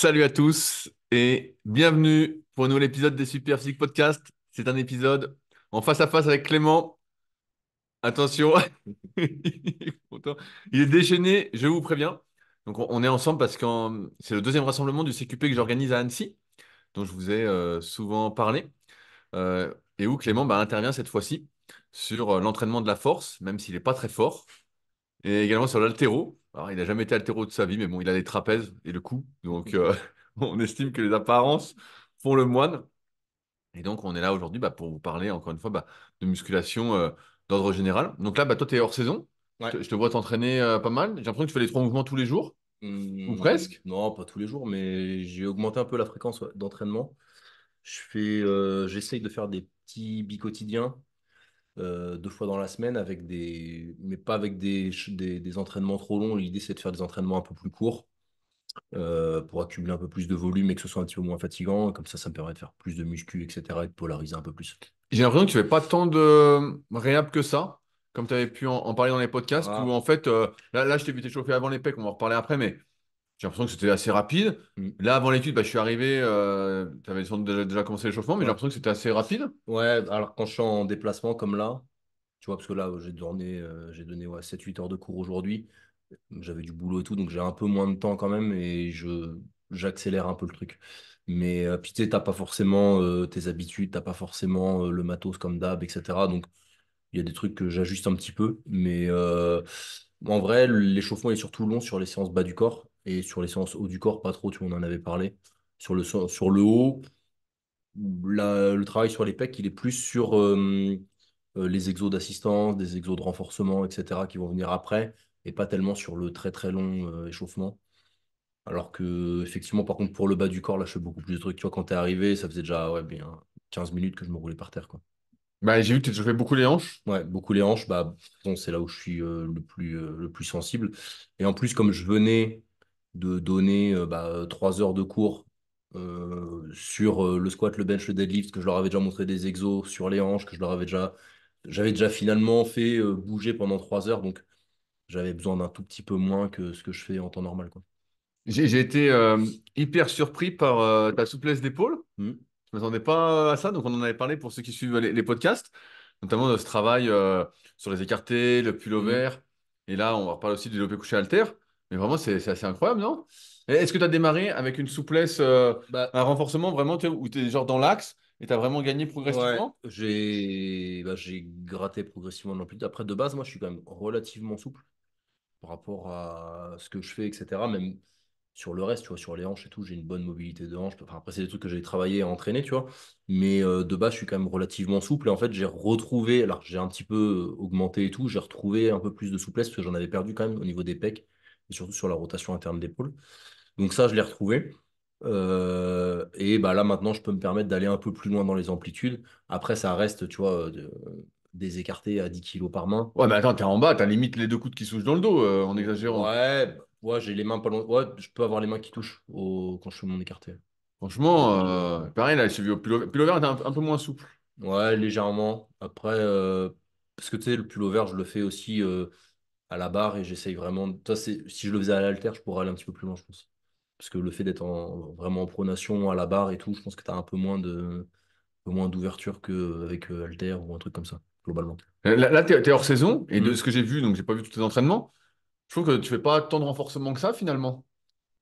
Salut à tous et bienvenue pour un nouvel épisode des Super Physique Podcast. C'est un épisode en face à face avec Clément. Attention, il est content. Il est déchaîné, je vous préviens. Donc on est ensemble parce que c'est le deuxième rassemblement du CQP que j'organise à Annecy, dont je vous ai souvent parlé, et où Clément intervient cette fois-ci sur l'entraînement de la force, même s'il n'est pas très fort. Et également sur l'haltéro. Alors, il n'a jamais été haltéro de sa vie, mais bon, il a les trapèzes et le cou. Donc, on estime que les apparences font le moine. Et donc, on est là aujourd'hui pour vous parler, encore une fois, de musculation d'ordre général. Donc là, toi, tu es hors saison. Ouais. Je te vois t'entraîner pas mal. J'ai l'impression que tu fais les trois mouvements tous les jours, ou presque. Non, pas tous les jours, mais j'ai augmenté un peu la fréquence d'entraînement. J'essaye de faire des petits quotidiens 2 fois dans la semaine mais pas avec des entraînements trop longs. L'idée, c'est de faire des entraînements un peu plus courts pour accumuler un peu plus de volume et que ce soit un petit peu moins fatigant. Comme ça me permet de faire plus de muscu, etc. et de polariser un peu plus. J'ai l'impression que tu fais pas tant de réhab que ça, comme tu avais pu en parler dans les podcasts, où Ah. en fait, là, je t'ai vu t'échauffer avant les pecs, on va en reparler après, mais j'ai l'impression que c'était assez rapide. Mm. Là, avant l'étude, je suis arrivé, tu avais sans doute déjà commencé l'échauffement, mais j'ai Ouais. l'impression que c'était assez rapide. Ouais, alors quand je suis en déplacement comme là, tu vois, parce que là, j'ai donné ouais, 7-8 heures de cours aujourd'hui. J'avais du boulot et tout, donc j'ai un peu moins de temps quand même et j'accélère un peu le truc. Mais puis tu sais, t'as pas forcément tes habitudes, t'as pas forcément le matos comme d'hab, etc. Donc il y a des trucs que j'ajuste un petit peu. Mais en vrai, l'échauffement est surtout long sur les séances bas du corps et sur les séances haut du corps, pas trop, tu vois, on en avait parlé. Sur le haut, le travail sur les pecs, il est plus sur les exos d'assistance, des exos de renforcement, etc., qui vont venir après, et pas tellement sur le très très long échauffement. Alors que, effectivement, par contre, pour le bas du corps, là, je fais beaucoup plus de trucs. Tu vois, quand t'es arrivé, ça faisait déjà ouais, bien 15 minutes que je me roulais par terre, quoi. J'ai vu que tu chauffé beaucoup les hanches. Ouais, beaucoup les hanches, bon, c'est là où je suis le plus sensible. Et en plus, comme je venais de donner 3 heures de cours sur le squat, le bench, le deadlift, que je leur avais déjà montré des exos sur les hanches, j'avais déjà finalement fait bouger pendant 3 heures, donc j'avais besoin d'un tout petit peu moins que ce que je fais en temps normal, quoi. J'ai été hyper surpris par ta souplesse d'épaule. Hmm. Je ne m'attendais pas à ça, donc on en avait parlé pour ceux qui suivent les podcasts, notamment de ce travail sur les écartés, le Hmm. pullover. Et là, on va reparler aussi du développé couché halter. Mais vraiment, c'est assez incroyable, non? Et est-ce que tu as démarré avec une souplesse, Bah, un renforcement vraiment, tu sais, où tu es genre dans l'axe et tu as vraiment gagné ouais, progressivement? j'ai gratté progressivement de l'amplitude. Après, de base, moi, je suis quand même relativement souple par rapport à ce que je fais, etc. Même sur le reste, tu vois, sur les hanches et tout, j'ai une bonne mobilité de hanches. Enfin, après, c'est des trucs que j'ai travaillé et entraîné, tu vois. Mais de base, je suis quand même relativement souple. Et en fait, j'ai retrouvé, alors j'ai un petit peu augmenté et tout, j'ai retrouvé un peu plus de souplesse parce que j'en avais perdu quand même au niveau des pecs et surtout sur la rotation interne d'épaule. Donc ça, je l'ai retrouvé. Et là, maintenant, je peux me permettre d'aller un peu plus loin dans les amplitudes. Après, ça reste, tu vois, des écartés à 10 kilos par main. Ouais, mais attends, t'es en bas, t'as limite les deux coudes qui souchent dans le dos, en exagérant. Ouais, ouais, j'ai les mains pas loin. Ouais, je peux avoir les mains qui touchent quand je fais mon écarté. Franchement, pareil, là, j'ai vu au pullover. Pullover, t'es un peu moins souple. Ouais, légèrement. Après, parce que tu sais, le pullover, je le fais aussi à la barre et j'essaye vraiment. Si je le faisais à l'haltère, je pourrais aller un petit peu plus loin, je pense. Parce que le fait d'être vraiment en pronation à la barre et tout, je pense que tu as un peu moins d'ouverture qu'avec halter ou un truc comme ça, globalement. Là, t'es hors saison, et de Hmm. ce que j'ai vu, donc j'ai pas vu tous tes entraînements, je trouve que tu fais pas tant de renforcement que ça, finalement.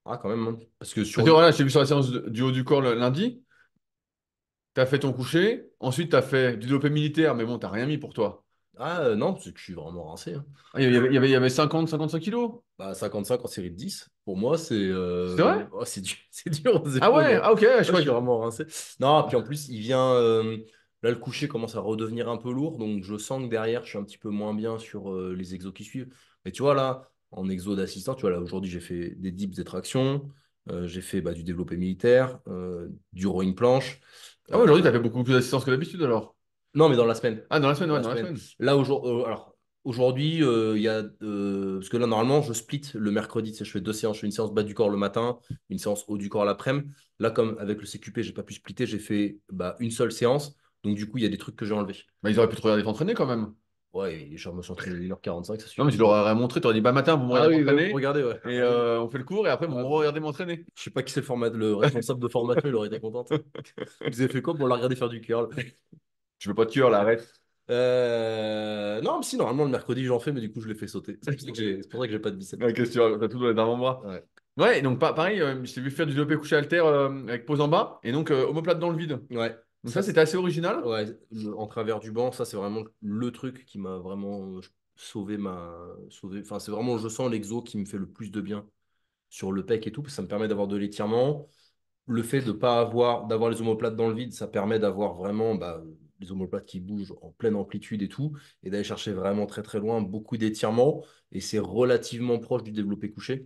Ah, quand même, hein. Parce que Parce que voilà, je t'ai vu sur la séance du haut du corps le lundi, tu as fait ton coucher, ensuite tu as fait du développé militaire, mais bon, t'as rien mis pour toi. Ah, non, parce que je suis vraiment rincé, hein. Ah, il y avait 55 kilos. 55 en série de 10, pour moi, C'est vrai? oh, c'est dur, c'est dur aux Ah épaules, ouais, hein. ah ok, je Ouais, je crois suis que... vraiment rincé. Non, puis en plus, il vient. Là, le coucher commence à redevenir un peu lourd, donc je sens que derrière, je suis un petit peu moins bien sur les exos qui suivent. Mais tu vois, là, en exo d'assistant, tu vois, là, aujourd'hui, j'ai fait des dips, des tractions, j'ai fait du développé militaire, du rowing planche. Ah ouais, Euh, aujourd'hui, tu as fait beaucoup plus d'assistance que d'habitude alors. non, mais dans la semaine. Ah, dans la semaine, Dans ouais, la dans la semaine. semaine. Là, alors, aujourd'hui, il y a. Parce que là, normalement, je split le mercredi. Tu sais, je fais deux séances. Je fais une séance bas du corps le matin, une séance haut du corps l'après-midi. Là, comme avec le CQP, j'ai pas pu splitter, j'ai fait une seule séance. Donc, du coup, il y a des trucs que j'ai enlevés. Ils auraient pu te regarder t'entraîner quand même. Ouais, et je me suis entraîné 1h45, ça Non, mais suffit. tu leur aurais montré, tu aurais dit, bah matin, vous me Ah regardez oui, ouais, pour m'entraîner, regarder, ouais. et Ouais. on fait le cours, et après, vous me Ouais. regardez m'entraîner. Je sais pas qui c'est le responsable de formation, il aurait été content. Vous avez fait quoi pour la regarder faire du curl? Tu veux pas de cœur, là, arrête. Non, mais si, normalement, le mercredi, j'en fais, mais du coup, je l'ai fait sauter. C'est pour ça que j'ai pas de biceps. Ouais, qu'est-ce que tu as tout dans les avant-bras. Ouais. Ouais, et donc pareil, je t'ai vu faire du développé couché haltère avec pose en bas, et donc omoplate dans le vide. Ouais. Donc ça, c'était assez original. Ouais, en travers du banc, ça, c'est vraiment le truc qui m'a vraiment sauvé. Enfin, c'est vraiment, je sens l'exo qui me fait le plus de bien sur le pec et tout, parce que ça me permet d'avoir de l'étirement. Le fait de pas d'avoir les omoplates dans le vide, ça permet d'avoir vraiment les omoplates qui bougent en pleine amplitude et tout, et d'aller chercher vraiment très très loin beaucoup d'étirements, et c'est relativement proche du développé couché,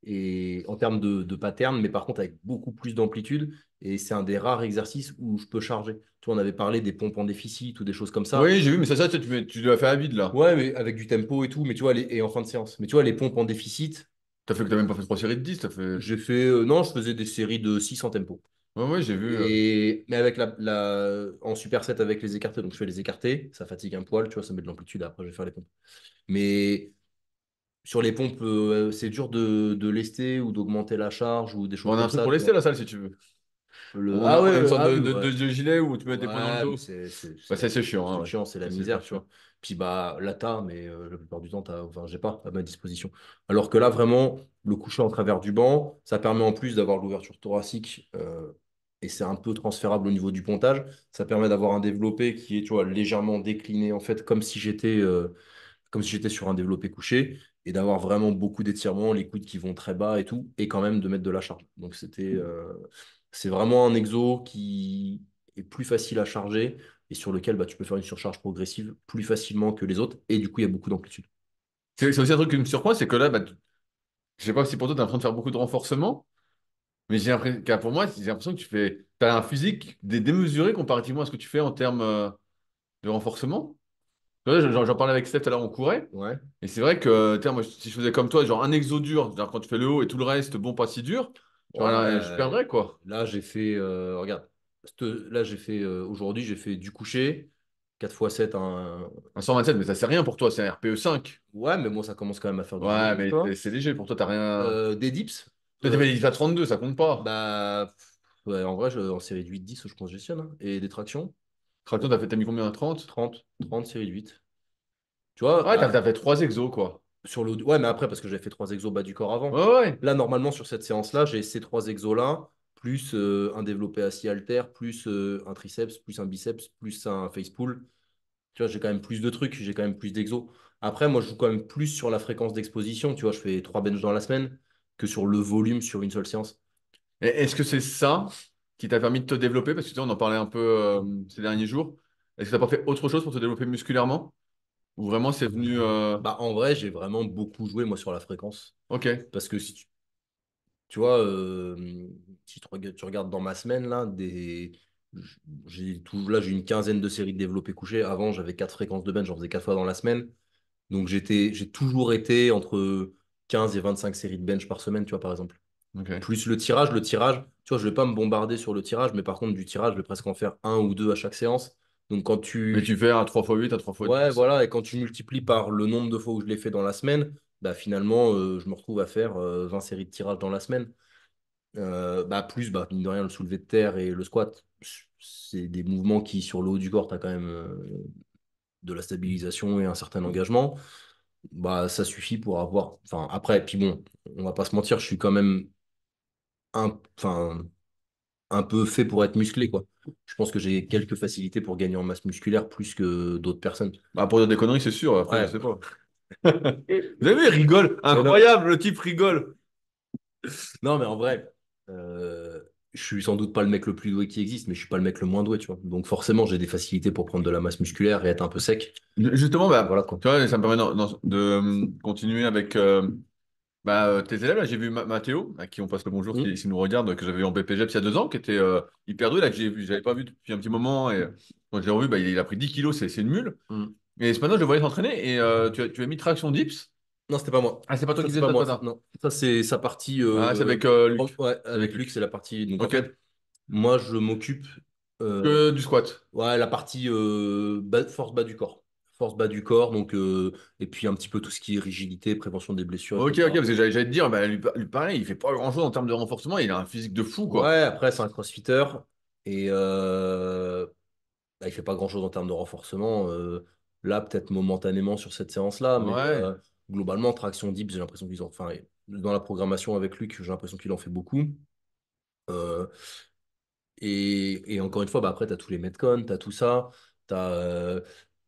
et en termes de pattern, mais par contre avec beaucoup plus d'amplitude, et c'est un des rares exercices où je peux charger. Tu vois, on avait parlé des pompes en déficit ou des choses comme ça. Oui, j'ai vu, mais ça, tu l'as fait à vide, là. Ouais, mais avec du tempo et tout, mais tu vois, et en fin de séance. Mais tu vois, les pompes en déficit, T'as même pas fait 3 séries de 10, t'as fait... j'ai fait, non, je faisais des séries de 6 en tempo. Ouais, ouais, j'ai vu. Mais avec en superset avec les écartés, donc je fais les écartés, ça fatigue un poil, tu vois, ça met de l'amplitude, après je vais faire les pompes. Mais sur les pompes, c'est dur de lester ou d'augmenter la charge ou des Bon, choses on a un comme truc ça, pour tu laisser vois. la salle, si tu veux. Ah On a une ouais, sorte ah oui, de gilet où tu mets tes poings dans le ouais, mais dos. Bah, c'est chiant, hein, c'est ouais. chiant, c'est la C'est misère, super tu chiant. vois. Puis là t'as, mais la plupart du temps, enfin, j'ai pas à ma disposition. Alors que là, vraiment, le coucher en travers du banc, ça permet en plus d'avoir l'ouverture thoracique, et c'est un peu transférable au niveau du pontage. Ça permet d'avoir un développé qui est, tu vois, légèrement décliné, en fait, comme si j'étais sur un développé couché, et d'avoir vraiment beaucoup d'étirements, les coudes qui vont très bas et tout, et quand même de mettre de la charge. Donc c'est vraiment un exo qui est plus facile à charger et sur lequel tu peux faire une surcharge progressive plus facilement que les autres, et du coup il y a beaucoup d'amplitude. C'est aussi un truc qui me surprend, c'est que là, bah, je sais pas si pour toi, tu es en train de faire beaucoup de renforcement, mais j'ai l'impression, car pour moi, j'ai l'impression que tu as un physique démesuré comparativement à ce que tu fais en termes de renforcement. Tu vois, j'en parlais avec Steph tout à l'heure, on courait. Ouais. Et c'est vrai que, tiens, moi, si je faisais comme toi, genre un exo dur, genre quand tu fais le haut et tout le reste, bon, pas si dur, genre là, je Ouais, perdrais, quoi. là j'ai fait, regarde, là j'ai fait, aujourd'hui j'ai fait du coucher, 4 x 7 Un 127, mais ça, c'est rien pour toi, c'est un RPE 5. ouais, mais moi ça commence quand même à faire du Ouais, volume, tu mais vois. c'est léger pour toi, t'as rien. Des dips, Toi, t'as fait des à 32, ça compte pas. ouais, en vrai, en série de 8-10, je congestionne, hein. Et des tractions, Traction, t'as mis combien à 30? 30 série de 8. Tu vois, Ouais, t'as fait 3 exos, quoi. ouais, mais après, parce que j'avais fait 3 exos bas du corps Ouais, avant. ouais. Là, normalement, sur cette séance-là, j'ai ces 3 exos-là, plus un développé assis halter, plus un triceps, plus un biceps, plus un face pull. Tu vois, j'ai quand même plus de trucs, j'ai quand même plus d'exos. Après, moi, je joue quand même plus sur la fréquence d'exposition. Tu vois, je fais 3 bench dans la semaine que sur le volume sur une seule séance. Et est-ce que c'est ça qui t'a permis de te développer? Parce que tu sais, on en parlait un peu ces derniers jours. Est-ce que t'as pas fait autre chose pour te développer musculairement? Ou vraiment c'est venu. En vrai, j'ai vraiment beaucoup joué, moi, sur la fréquence. Ok. Parce que si tu vois, si tu regardes dans ma semaine, là, j'ai une quinzaine de séries de développé couché. Avant, j'avais 4 fréquences de bench, j'en faisais 4 fois dans la semaine. Donc, j'ai toujours été entre 15 et 25 séries de bench par semaine, tu vois, par exemple. Ok. Plus le tirage, tu vois, je vais pas me bombarder sur le tirage, mais par contre, du tirage, je vais presque en faire un ou deux à chaque séance. Donc, Mais tu fais un 3x8, un ouais, 3x10. voilà, et quand tu multiplies par le nombre de fois où je l'ai fait dans la semaine, finalement, je me retrouve à faire 20 séries de tirage dans la semaine. Plus, mine de rien, le soulevé de terre et le squat, c'est des mouvements qui, sur le haut du corps, tu as quand même de la stabilisation et un certain engagement. Ça suffit pour avoir. Enfin, après, puis bon, on va pas se mentir, je suis quand même enfin, un peu fait pour être musclé, quoi. Je pense que j'ai quelques facilités pour gagner en masse musculaire plus que d'autres personnes. Bah, pour dire des conneries, c'est sûr. Après, je Ouais. sais pas. Vous avez vu, il rigole. Mais non, Incroyable, le type rigole. non, mais en vrai, je suis sans doute pas le mec le plus doué qui existe, mais je suis pas le mec le moins doué, tu vois. Donc forcément, j'ai des facilités pour prendre de la masse musculaire et être un peu sec. Justement, Voilà, bah, quoi. tu vois, ça me permet de continuer avec tes élèves. Là, j'ai vu Mathéo, à qui on passe le bonjour, Hmm. s'il nous regarde, que j'avais eu en BPGEPS il y a 2 ans, qui était hyper doué, là, que j'avais pas vu depuis un petit moment. Et quand je l'ai revu, bah, il a pris 10 kilos, c'est une mule. Hmm. Et ce matin, je le voyais s'entraîner et tu as mis traction dips. Non, c'était pas moi. Ah, c'est pas toi Ça, qui c'est faisais pas ça, moi. toi, ça. Non. Ça, c'est sa partie. Ah, c'est avec Luc. Ouais, C'est avec avec Luc, Luc. c'est la partie. Donc, en Ok. fait, moi, je m'occupe. euh, Que du squat. ouais, la partie force bas du corps. force bas du corps, donc, et puis un petit peu tout ce qui est rigidité, prévention des blessures, Ok, ok, etc. parce que j'allais te dire, bah, lui, pareil, il fait pas grand-chose en termes de renforcement, il a un physique de fou, quoi. Ouais, après, c'est un crossfitter et bah, il fait pas grand-chose en termes de renforcement. Là, peut-être momentanément sur cette séance-là, mais Ouais. globalement, traction dips, j'ai l'impression qu'ils ont. Enfin, dans la programmation avec Luc, j'ai l'impression qu'il en fait beaucoup. Euh, et encore une fois, bah, après, tu as tous les Metcon, tu as tout ça. T'as,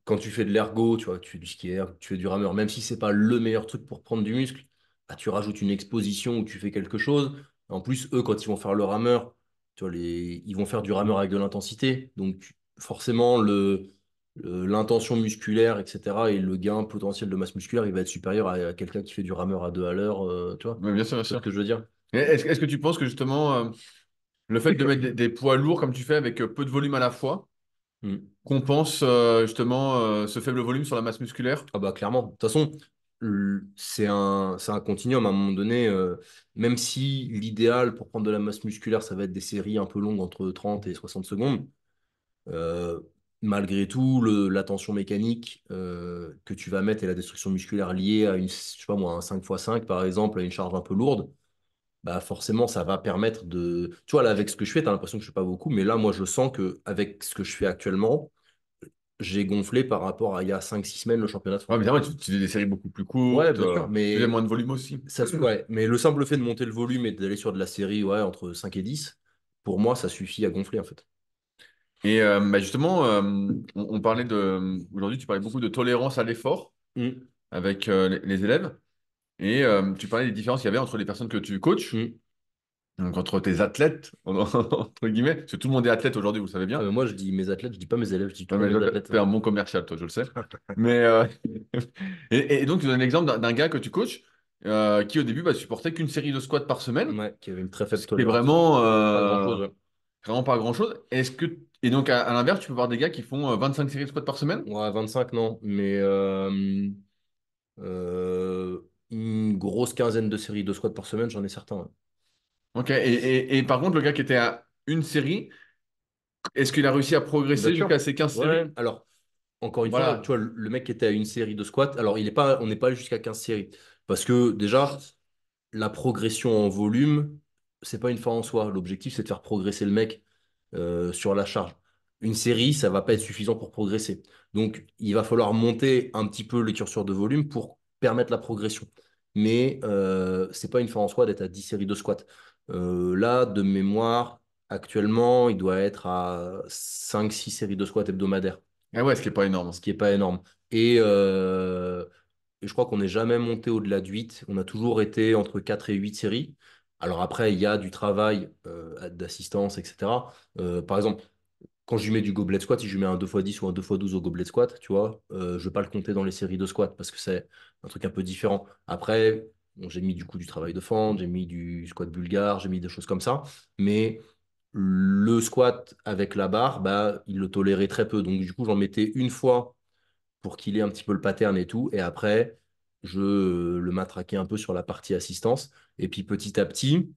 quand tu fais de l'ergo, tu vois, tu fais du ski erg, tu fais du rameur, même si c'est pas le meilleur truc pour prendre du muscle, bah, tu rajoutes une exposition où tu fais quelque chose. En plus, eux, quand ils vont faire le rameur, tu vois, ils vont faire du rameur avec de l'intensité. Donc, forcément, l'intention musculaire, etc., et le gain potentiel de masse musculaire, il va être supérieur à quelqu'un qui fait du rameur à 2 à l'heure. Tu vois, Ouais, bien sûr, bien tu vois ce sûr. que je veux dire? Est-ce que tu penses que justement, le fait de mettre des poids lourds comme tu fais avec peu de volume à la fois, Hmm. compense justement ce faible volume sur la masse musculaire? Ah bah clairement. De toute façon, c'est un continuum à un moment donné. Même si l'idéal pour prendre de la masse musculaire, ça va être des séries un peu longues entre 30 et 60 secondes, euh, malgré tout, la tension mécanique que tu vas mettre et la destruction musculaire liée à une, je sais pas moi, un 5x5 par exemple, à une charge un peu lourde, bah forcément, ça va permettre de. Tu vois, là, avec ce que je fais, tu as l'impression que je fais pas beaucoup, mais là, moi, je sens que avec ce que je fais actuellement, j'ai gonflé par rapport à il y a 5 6 semaines le championnat de Ouais, France. mais tu fais des séries beaucoup plus Ouais, courtes, bien sûr, tu fais mais moins de volume aussi. ouais, mais le simple fait de monter le volume et d'aller sur de la série ouais, entre 5 et 10 pour moi, ça suffit à gonfler en fait. Et bah, justement, on parlait aujourd'hui, tu parlais beaucoup de tolérance à l'effort Mm, avec les élèves. Et tu parlais des différences qu'il y avait entre les personnes que tu coaches, mm. donc entre tes athlètes, entre guillemets, parce que tout le monde est athlète aujourd'hui, vous le savez Ah, bien. mais moi, je dis mes athlètes, je dis pas mes élèves, je dis Ouais, toujours mais mes toi, athlètes. t'es un bon commercial, toi, je le sais. Mais et donc, tu donnes l'exemple d'un gars que tu coaches qui, au début, bah, supportait qu'une série de squats par semaine, Ouais, qui avait une très faible ce qui est tolérance. Pas grand-chose. Ouais, vraiment pas grand-chose. Et donc, à l'inverse, tu peux voir des gars qui font 25 séries de squats par semaine. ouais 25 non, mais une grosse quinzaine de séries de squats par semaine, j'en ai certains. Ouais. Ok. Et par contre, le gars qui était à une série, est-ce qu'il a réussi à Bien progresser sûr. jusqu'à ces 15 Ouais, séries? alors, encore une fois, tu Voilà. vois, le mec qui était à une série de squats, alors on n'est pas allé jusqu'à 15 séries. Parce que déjà, la progression en volume, c'est pas une fin en soi. L'objectif, c'est de faire progresser le mec sur la charge. Une série, ça va pas être suffisant pour progresser. Donc, il va falloir monter un petit peu les curseurs de volume pour permettre la progression. Mais c'est pas une fin en soi d'être à 10 séries de squat. Là, de mémoire, actuellement, il doit être à 5 6 séries de squat hebdomadaires, Ah ouais, ce qui est pas ce énorme. qui est pas énorme. Et je crois qu'on n'est jamais monté au-delà de 8. On a toujours été entre 4 et 8 séries. Alors après, il y a du travail d'assistance, etc. Par exemple, quand je lui mets du goblet squat, si je lui mets un 2x10 ou un 2x12 au goblet squat, tu vois, je ne vais pas le compter dans les séries de squat parce que c'est un truc un peu différent. Après, bon, j'ai mis du coup du travail de fente, j'ai mis du squat bulgare, j'ai mis des choses comme ça. Mais le squat avec la barre, bah, il le tolérait très peu. Donc du coup, j'en mettais une fois pour qu'il ait un petit peu le pattern et tout. Et après, je le matraquais un peu sur la partie assistance. Et puis petit à petit,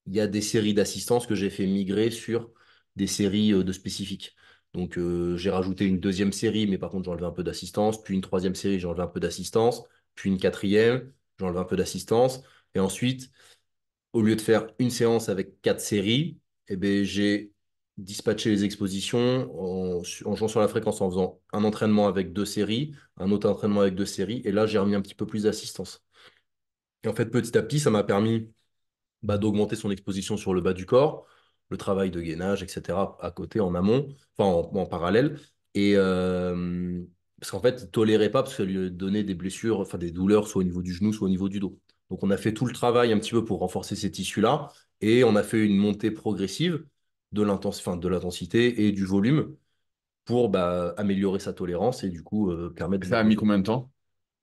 il y a des séries d'assistance que j'ai fait migrer sur des séries de spécifiques. Donc j'ai rajouté une deuxième série, mais par contre j'ai enlevé un peu d'assistance. Puis une troisième série, j'ai enlevé un peu d'assistance. Puis une quatrième, j'ai enlevé un peu d'assistance. Et ensuite, au lieu de faire une séance avec 4 séries, eh ben, j'ai dispatché les expositions en jouant sur la fréquence, en faisant un entraînement avec 2 séries, un autre entraînement avec 2 séries, et là j'ai remis un petit peu plus d'assistance. Et en fait, petit à petit, ça m'a permis bah, d'augmenter son exposition sur le bas du corps, le travail de gainage, etc., à côté, en amont, enfin en parallèle. Et parce qu'en fait, il ne tolérait pas parce que ça lui donnait des blessures, enfin des douleurs, soit au niveau du genou, soit au niveau du dos. Donc on a fait tout le travail un petit peu pour renforcer ces tissus-là et on a fait une montée progressive de l'intensité et du volume pour bah, améliorer sa tolérance et du coup permettre de Ça a mis l'augmenter. combien de temps?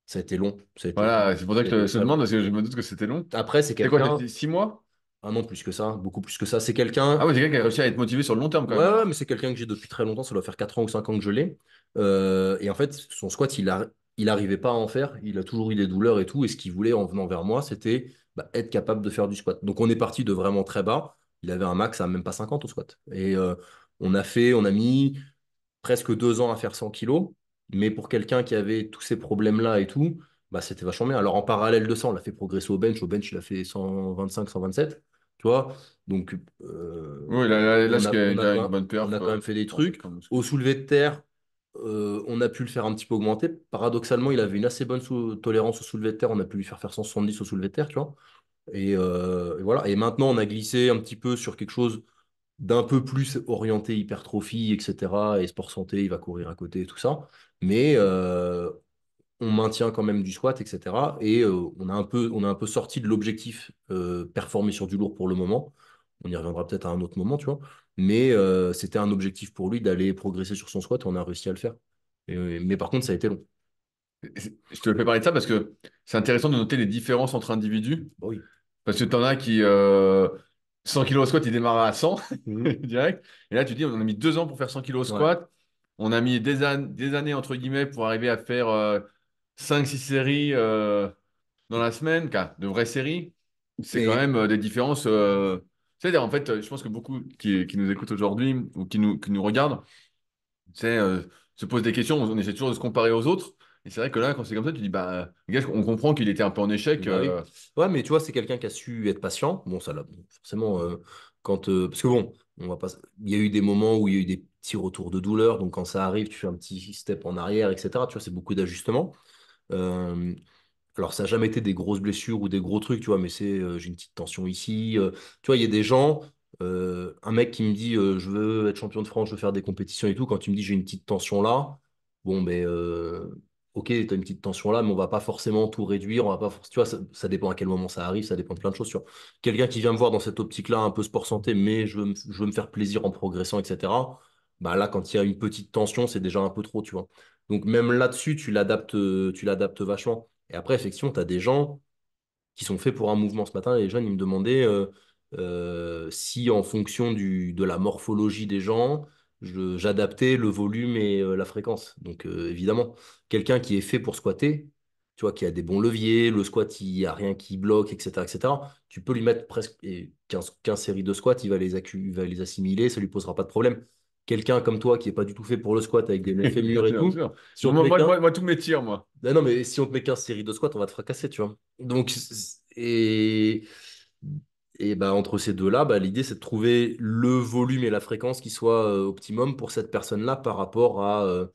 Ça a été long, Voilà, c'est pour ça ça que a je été te très long. demande, parce que je me doute que c'était long. Après, c'est C'est quoi, t'as quelqu'un, dit 6 mois? un an plus que ça, beaucoup plus que ça. C'est Ah quelqu'un. ouais, c'est quelqu'un qui a réussi à être motivé sur le long terme quand Ouais, même. ouais, mais c'est quelqu'un que j'ai depuis très longtemps, ça doit faire 4 ans ou 5 ans que je l'ai. Et en fait, son squat, il arrivait pas à en faire, il a toujours eu des douleurs et tout, et ce qu'il voulait en venant vers moi, c'était bah, être capable de faire du squat. Donc on est parti de vraiment très bas, il avait un max à même pas 50 au squat. Et on a mis presque 2 ans à faire 100 kilos, Mais pour quelqu'un qui avait tous ces problèmes-là et tout, bah, c'était vachement bien. Alors en parallèle de ça, on l'a fait progresser au bench. Au bench, il a fait 125, 127. Tu vois? Donc Oui, là, on ce a, qui est on a déjà quand une même, bonne on perf a quand même fait des pour trucs. quelqu'un de musclé. Au soulevé de terre, on a pu le faire un petit peu augmenter. Paradoxalement, il avait une assez bonne tolérance au soulevé de terre. On a pu lui faire 170 au soulevé de terre, tu vois. Et voilà. Et maintenant, on a glissé un petit peu sur quelque chose d'un peu plus orienté hypertrophie, etc. Et sport santé, il va courir à côté et tout ça. Mais on maintient quand même du squat, etc. Et on a un peu sorti de l'objectif performer sur du lourd pour le moment. On y reviendra peut-être à un autre moment, tu vois. Mais c'était un objectif pour lui d'aller progresser sur son squat et on a réussi à le faire. Mais par contre, ça a été long. Je te le fais parler de ça parce que c'est intéressant de noter les différences entre individus. Bah oui. Parce que tu en as qui, 100 kilos au squat, ils démarrent à 100 Mhm. direct. Et là, tu dis, on a mis 2 ans pour faire 100 kilos au Ouais. squat. On a mis des années, entre guillemets, pour arriver à faire 5-6 séries dans la semaine, quoi, de vraies séries. C'est quand Mais même des différences. C'est-à-dire, en fait, je pense que beaucoup qui nous écoutent aujourd'hui ou qui nous regardent, c'est, se posent des questions. On essaie toujours de se comparer aux autres. Et c'est vrai que là, quand c'est comme ça, tu dis, bah, gars, on comprend qu'il était un peu en échec. Bah oui. Ouais, mais tu vois, c'est quelqu'un qui a su être patient. Bon, ça l'a bon, forcément parce que bon, on va pas il y a eu des moments où il y a eu des petits retours de douleur, donc quand ça arrive, tu fais un petit step en arrière, etc. Tu vois, c'est beaucoup d'ajustements. Euh, alors, ça n'a jamais été des grosses blessures ou des gros trucs, tu vois, mais j'ai une petite tension ici. Tu vois, il y a des gens, un mec qui me dit je veux être champion de France, je veux faire des compétitions et tout. Quand tu me dis j'ai une petite tension là, bon, ben, ok, tu as une petite tension là, mais on va pas forcément tout réduire. On va pas tu vois, ça dépend à quel moment ça arrive, ça dépend de plein de choses. Tu vois. Quelqu'un qui vient me voir dans cette optique-là, un peu sport santé, mais je veux me faire plaisir en progressant, etc. Bah là, quand il y a une petite tension, c'est déjà un peu trop, tu vois. Donc, même là-dessus, tu l'adaptes vachement. Et après, effectivement, tu as des gens qui sont faits pour un mouvement. Ce matin, les jeunes, ils me demandaient si, en fonction de la morphologie des gens, j'adaptais le volume et la fréquence. Donc, évidemment, quelqu'un qui est fait pour squatter, tu vois, qui a des bons leviers, le squat, il n'y a rien qui bloque, etc., etc., tu peux lui mettre presque 15 séries de squats, il va les assimiler, ça lui posera pas de problème. Quelqu'un comme toi qui n'est pas du tout fait pour le squat avec des nœuds Bien fémurs et sûr, bien tout, sûr. si on te Moi, met moi, qu'un, moi, moi, tous mes tirs, moi. ben non, mais si on te met 15 séries de squat, on va te fracasser, tu vois. Donc, et bah, entre ces deux-là, bah, l'idée, c'est de trouver le volume et la fréquence qui soit optimum pour cette personne-là par rapport à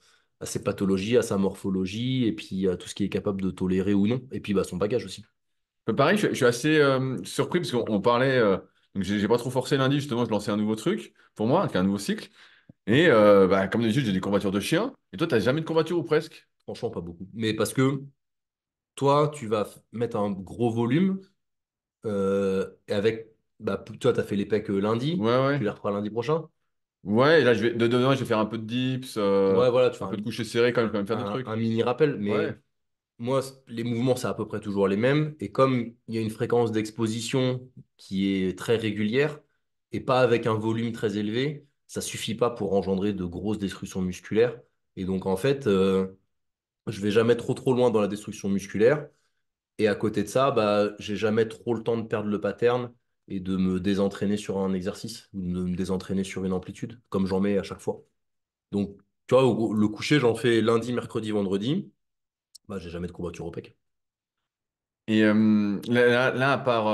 ses pathologies, à sa morphologie, et puis à tout ce qu'il est capable de tolérer ou non. Et puis bah, son bagage aussi. Pareil, je suis assez surpris parce qu'on parlait. Donc, j'ai pas trop forcé lundi, justement, je lançais un nouveau truc pour moi, un nouveau cycle. Et bah, comme d'habitude, j'ai des courbatures de chien. Et toi, t'as jamais de courbatures ou presque? Franchement, pas beaucoup. Mais parce que toi, tu vas mettre un gros volume, et avec, bah, toi, tu as fait les pecs lundi, Ouais, tu ouais. les referas lundi prochain. Ouais, et là, de demain, je vais faire un peu de dips, Ouais, voilà, tu fais un peu un, de coucher serré, quand même, je un, vais quand même faire des un- trucs. un mini rappel, Ouais. mais moi, les mouvements, c'est à peu près toujours les mêmes. Et comme il y a une fréquence d'exposition qui est très régulière et pas avec un volume très élevé, ça suffit pas pour engendrer de grosses destructions musculaires. Et donc, en fait, je vais jamais trop trop loin dans la destruction musculaire. Et à côté de ça, bah, j'ai jamais trop le temps de perdre le pattern et de me désentraîner sur un exercice ou de me désentraîner sur une amplitude, comme j'en mets à chaque fois. Donc, tu vois, le coucher, j'en fais lundi, mercredi, vendredi. Bah, j'ai jamais de courbature au pec. Et à part.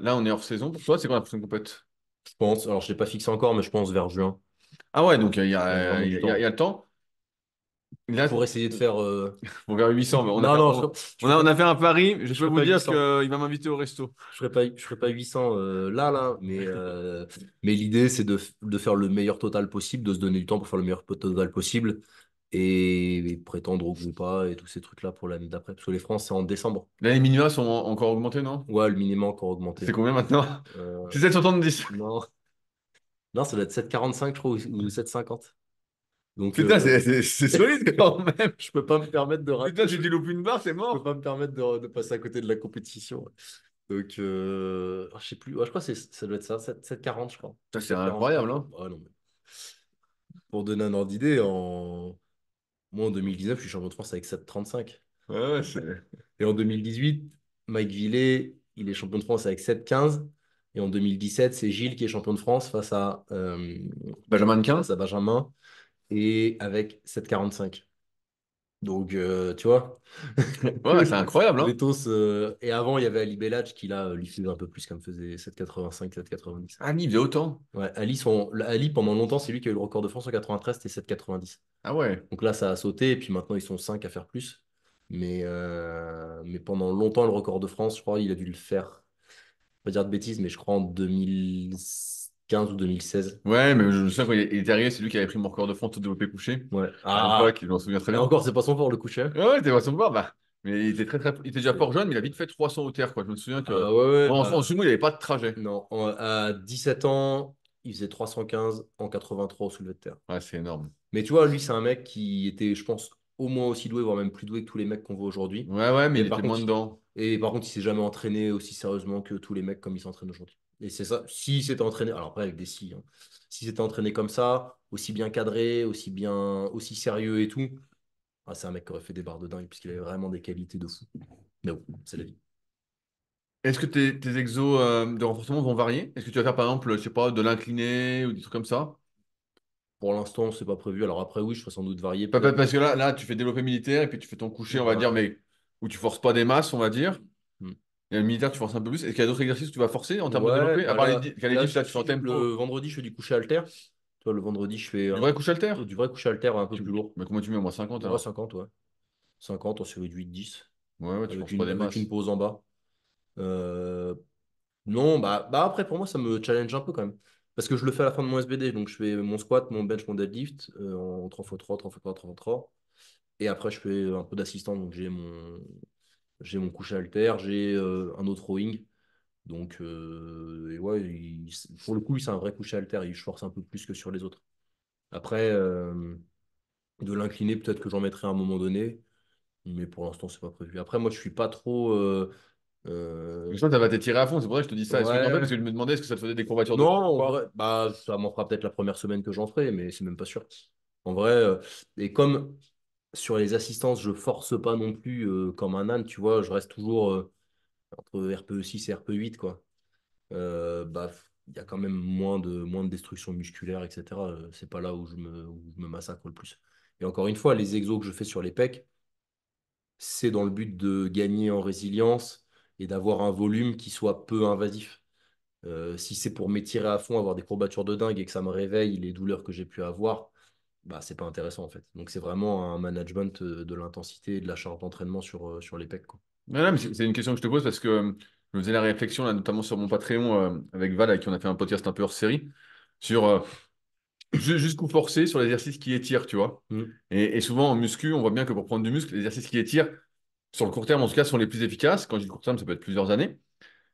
Là, on est hors saison pour toi, c'est quoi la prochaine compète? Je pense, alors je ne l'ai pas fixé encore, mais je pense vers juin. Ah ouais, donc Il reste vraiment du il y temps. a le temps. Là, Pour essayer de faire. on vers 800, mais Non, non, on a fait un pari. Je je peux ferai vous pas dire 800. qu'il va m'inviter au resto. Je ferai pas 800 là, mais l'idée, c'est de faire le meilleur total possible, de se donner du temps pour faire le meilleur total possible et prétendre au groupe A et tous ces trucs-là pour l'année d'après. Parce que les France, c'est en décembre. Là, les minima sont encore augmentés, non? Ouais, le minimum encore augmenté. C'est combien maintenant? Euh, C'est 770. non, non, ça doit être 7,45, je crois, ou 7,50. Donc, Putain, c'est solide quand même. je peux pas me permettre de Putain, rater. si tu loupes une barre, c'est Je peux mort. pas me permettre de passer à côté de la compétition. Donc, je sais plus. Ouais, je crois que ça doit être ça, 7,40, je crois. Ça, Ou c'est 7,45. incroyable, hein. Ah non, mais pour donner un ordre d'idée, moi, en 2019, je suis champion de France avec 7,35. Ouais, ouais, Et en 2018, Mike Villet, il est champion de France avec 7,15. Et en 2017, c'est Gilles qui est champion de France Benjamin Quin. face à Benjamin et avec 7,45. Donc, tu vois. Ouais, c'est incroyable, hein? Letos, et avant, il y avait Ali Bellach qui, là, lui faisait un peu plus, comme faisait 7,85, 7,90. Ah, il faisait autant. Ouais, Ali, pendant longtemps, c'est lui qui a eu le record de France en 93, c'était 7,90. Ah ouais. Donc là, ça a sauté, et puis maintenant, ils sont 5 à faire plus. Mais pendant longtemps, le record de France, je crois, il a dû le faire, pas dire de bêtises, mais je crois en 2015 ou 2016. Ouais, mais je me souviens quand il était arrivé, c'est lui qui avait pris mon record de France tout développé couché. Ouais. À l'époque, Ah, je m'en souviens très et bien. encore, c'est pas son fort, le coucher. Ouais, ouais, t'es façon de voir, bah. Mais il était il était déjà C'est- fort jeune, mais il a vite fait 300 au terre, quoi. Je me souviens que. Ah ouais, ouais. En sumo, il n'y avait pas de trajet. Non, à 17 ans, il faisait 315 en 83 au soulevé de terre. Ouais, c'est énorme. Mais tu vois, lui, c'est un mec qui était, je pense, au moins aussi doué, voire même plus doué que tous les mecs qu'on voit aujourd'hui. Ouais, ouais, mais Mais il par était contre, moins dedans. il s'est jamais entraîné aussi sérieusement que tous les mecs comme il s'entraîne aujourd'hui. Et c'est ça. S'il s'était entraîné, alors après avec des si, hein, s'il s'était entraîné comme ça, aussi bien cadré, aussi sérieux et tout, ah, c'est un mec qui aurait fait des barres de dingue puisqu'il avait vraiment des qualités de fou. Mais bon, c'est la vie. Est-ce que tes exos de renforcement vont varier? Est-ce que tu vas faire, par exemple, je sais pas, de l'incliné ou des trucs comme ça? Pour l'instant, c'est pas prévu. Alors après, oui, je ferai sans doute varier peut-être. Parce que là, tu fais développé militaire et puis tu fais ton coucher, on va dire, Ouais. mais où tu forces pas des masses, on va dire. Hmm. Et le militaire, tu forces un peu plus. Est-ce qu'il y a d'autres exercices où tu vas forcer en termes de Ouais, développé? À bah part là, les dips, là, tu fais en le tempo. vendredi, je fais du coucher halter. Tu vois, le vendredi, je fais Du vrai coucher halter? du vrai coucher halter un peu plus lourd. Mais comment tu mets, moi, 50 Ouais, alors? 50, ouais. 50 en série de 8-10, Ouais, ouais, tu forces pas des avec une masses. pause en bas. Euh, non, bah après, pour moi, ça me challenge un peu quand même. Parce que je le fais à la fin de mon SBD. Donc, je fais mon squat, mon bench, mon deadlift en 3x3, 3x3, 3x3. Et après, je fais un peu d'assistant. Donc, j'ai mon coucher halter, j'ai un autre rowing. Donc, et ouais, pour le coup, c'est un vrai coucher halter. Je force un peu plus que sur les autres. Après, de l'incliner, peut-être que j'en mettrai à un moment donné. Mais pour l'instant, c'est pas prévu. Après, moi, je suis pas trop. Je Euh, sens que ça va t'étirer à fond, c'est pour ça que je te dis ça. Est-ce que, en fait, parce Ouais. que je me demandais est-ce que ça te faisait des courbatures de Non, fou ou en pas? vrai, bah, ça m'en fera peut-être la première semaine que j'en ferai, mais c'est même pas sûr. En vrai, et comme sur les assistances, je force pas non plus comme un âne, tu vois, je reste toujours entre RPE 6 et RPE 8 quoi. Bah, il y a quand même moins de destruction musculaire, etc. C'est pas là où je me massacre le plus. Et encore une fois, les exos que je fais sur les pecs, c'est dans le but de gagner en résilience et d'avoir un volume qui soit peu invasif. Si c'est pour m'étirer à fond, avoir des courbatures de dingue et que ça me réveille les douleurs que j'ai pu avoir, bah c'est pas intéressant en fait. Donc c'est vraiment un management de l'intensité et de la charge d'entraînement sur les pecs, quoi. Non, non, mais c'est une question que je te pose parce que je me faisais la réflexion, là, notamment sur mon Patreon avec Val, avec qui on a fait un podcast un peu hors série, sur jusqu'où forcer sur l'exercice qui étire, tu vois. Mm. Et souvent en muscu, on voit bien que pour prendre du muscle, les exercices qui étirent, sur le court terme en tout cas, sont les plus efficaces. Quand je dis court terme, ça peut être plusieurs années.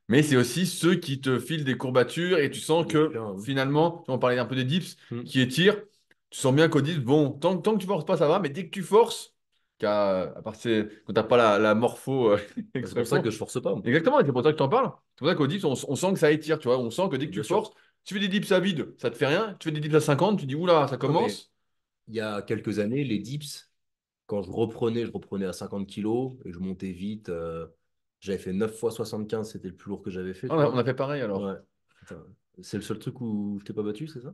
Mais c'est aussi ceux qui te filent des courbatures et tu sens Bien que sûr, hein. finalement, on parlait un peu des dips Mm. qui étirent, tu sens bien qu'au dips, bon, tant que tu forces pas, ça va, mais dès que tu forces, à part quand t'as pas la morpho Bah, c'est pour ça extrêmement. que je force pas, moi. Exactement, et c'est pour ça que je t'en parle. C'est pour ça qu'au dips, on sent que ça étire, tu vois. On sent que dès que tu Bien sûr. forces, tu fais des dips à vide, ça te fait rien. Tu fais des dips à 50, tu dis, oula, ça Ouais, mais commence. il y a quelques années, les dips, quand je reprenais à 50 kilos et je montais vite. J'avais fait 9 fois 75, c'était le plus lourd que j'avais fait, Ah, tu on vois. a fait pareil Ouais. alors. Putain, c'est le seul truc où je t'ai pas battu, c'est ça?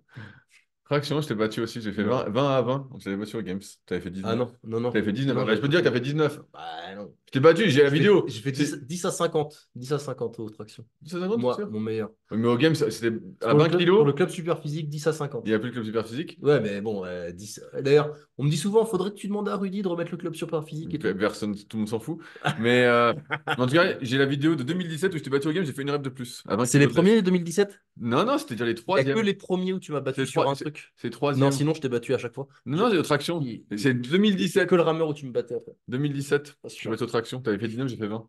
Traction, je t'ai battu aussi, j'ai fait Non. 20 à 20. On s'est battu au Games. T'avais fait Ah 19. non, non, non. T'avais fait 19. Non, Bah, je j'avais peux te pas dire que fait. t'as fait 19. Bah non. Je t'ai battu, j'ai la vidéo. J'ai fait C'est 10 à 50. 10 à 50 aux tractions. 250, t'es Moi, sûr? mon meilleur. Oui, mais au Games, c'était à Pour 20 pour le kilos. club super physique, 10 à Il n'y 50. a plus le club super physique. Ouais, mais bon, 10. D'ailleurs, on me dit souvent, faudrait que tu demandes à Rudy de remettre le club super physique et tout. Personne, tout le monde s'en fout. Mais en tout cas, j'ai la vidéo de 2017 où je t'ai battu au Games, j'ai fait une rep de plus, à 20 C'est les kilos de lest. premiers 2017? Non, non, c'était déjà les Il n'y a que troisièmes. les premiers où tu m'as C'est battu les sur trois, un truc. c'est Non, troisième. sinon, je t'ai battu à chaque fois. Non, non, c'est aux tractions. C'est Il n'y a que 2017. le rameur où tu me battais après. 2017. Pas Je suis sûr. battu aux tractions. T'avais fait 19, j'ai fait 20.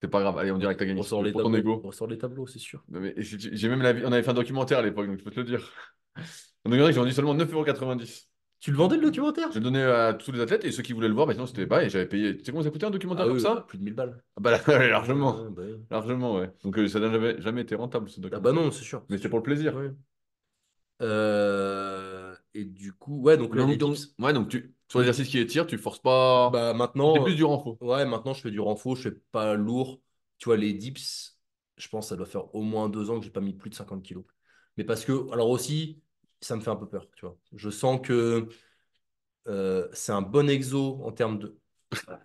C'est pas grave. Allez, on dirait que t'as gagné. Ressort les Pour ton tableaux. ego. Ressort les tableaux, c'est sûr. Non, mais j'ai même on avait fait un documentaire à l'époque, donc je peux te le dire. On a j'ai vendu seulement 9,90 €. Tu le vendais le documentaire? Je le donnais à tous les athlètes et ceux qui voulaient le voir, bah, sinon c'était pas. Et j'avais payé. Tu sais combien ça coûtait un documentaire Ah comme oui, bah, ça? plus de 1000 balles. Ah bah là, ouais, largement. Bah oui. Largement, ouais. Donc ça n'a jamais été rentable ce Ah bah documentaire. non, c'est sûr, Mais c'est c'était sûr. pour le plaisir. Ouais. Et du coup, ouais, donc là, les dips. Ouais, donc sur Hmm. l'exercice qui étire, tu forces pas. Bah Tu fais maintenant, plus du renfort. ouais, maintenant je fais du renfort, je fais pas lourd. Tu vois, les dips, je pense que ça doit faire au moins 2 ans que j'ai pas mis plus de 50 kilos. Mais parce que, alors aussi, ça me fait un peu peur, tu vois. Je sens que C'est un bon exo en termes de.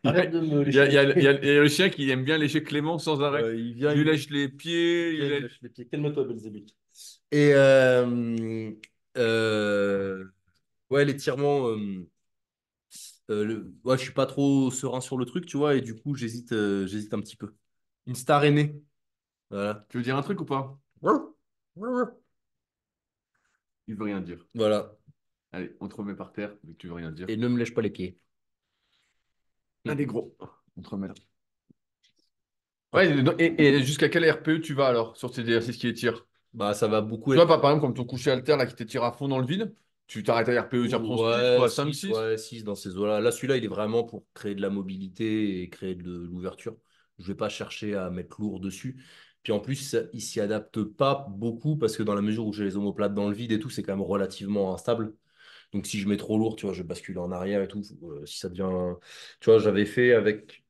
Il y a, Arrête de me il y a- lécher il les y a- il y a- pieds. il y a le chien qui aime bien lécher Clément sans arrêt. Il vient, Tu lui il me lèches lèche, les pieds, il vient, il il me lèche... lèche les pieds. Calme-toi, Belzébuth. Et euh, ouais, l'étirement, ouais, je suis pas trop serein sur le truc, tu vois, et du coup, j'hésite un petit peu. Une star aînée. Voilà. Tu veux dire un truc ou pas? Il veut rien dire. Voilà. Allez, on te remet par terre, vu que tu veux rien dire. Et ne me lèche pas les pieds. Allez, gros, on te remet là. Ouais, Hop. et jusqu'à quel RPE tu vas alors sur ces exercices qui étirent? Bah, ça va beaucoup Tu vois, être. par exemple, comme ton coucher haltère là qui t'étire à fond dans le vide, tu t'arrêtes à RPE, tu reprends 6 Ouais, quoi, cinq 6 six ouais, 6 dans ces eaux-là. Là, celui-là, il est vraiment pour créer de la mobilité et créer de l'ouverture. Je vais pas chercher à mettre lourd dessus. Puis en plus, il s'y adapte pas beaucoup parce que dans la mesure où j'ai les omoplates dans le vide et tout, c'est quand même relativement instable. Donc si je mets trop lourd, tu vois, je vais basculer en arrière et tout. Si ça devient. Tu vois, j'avais fait avec.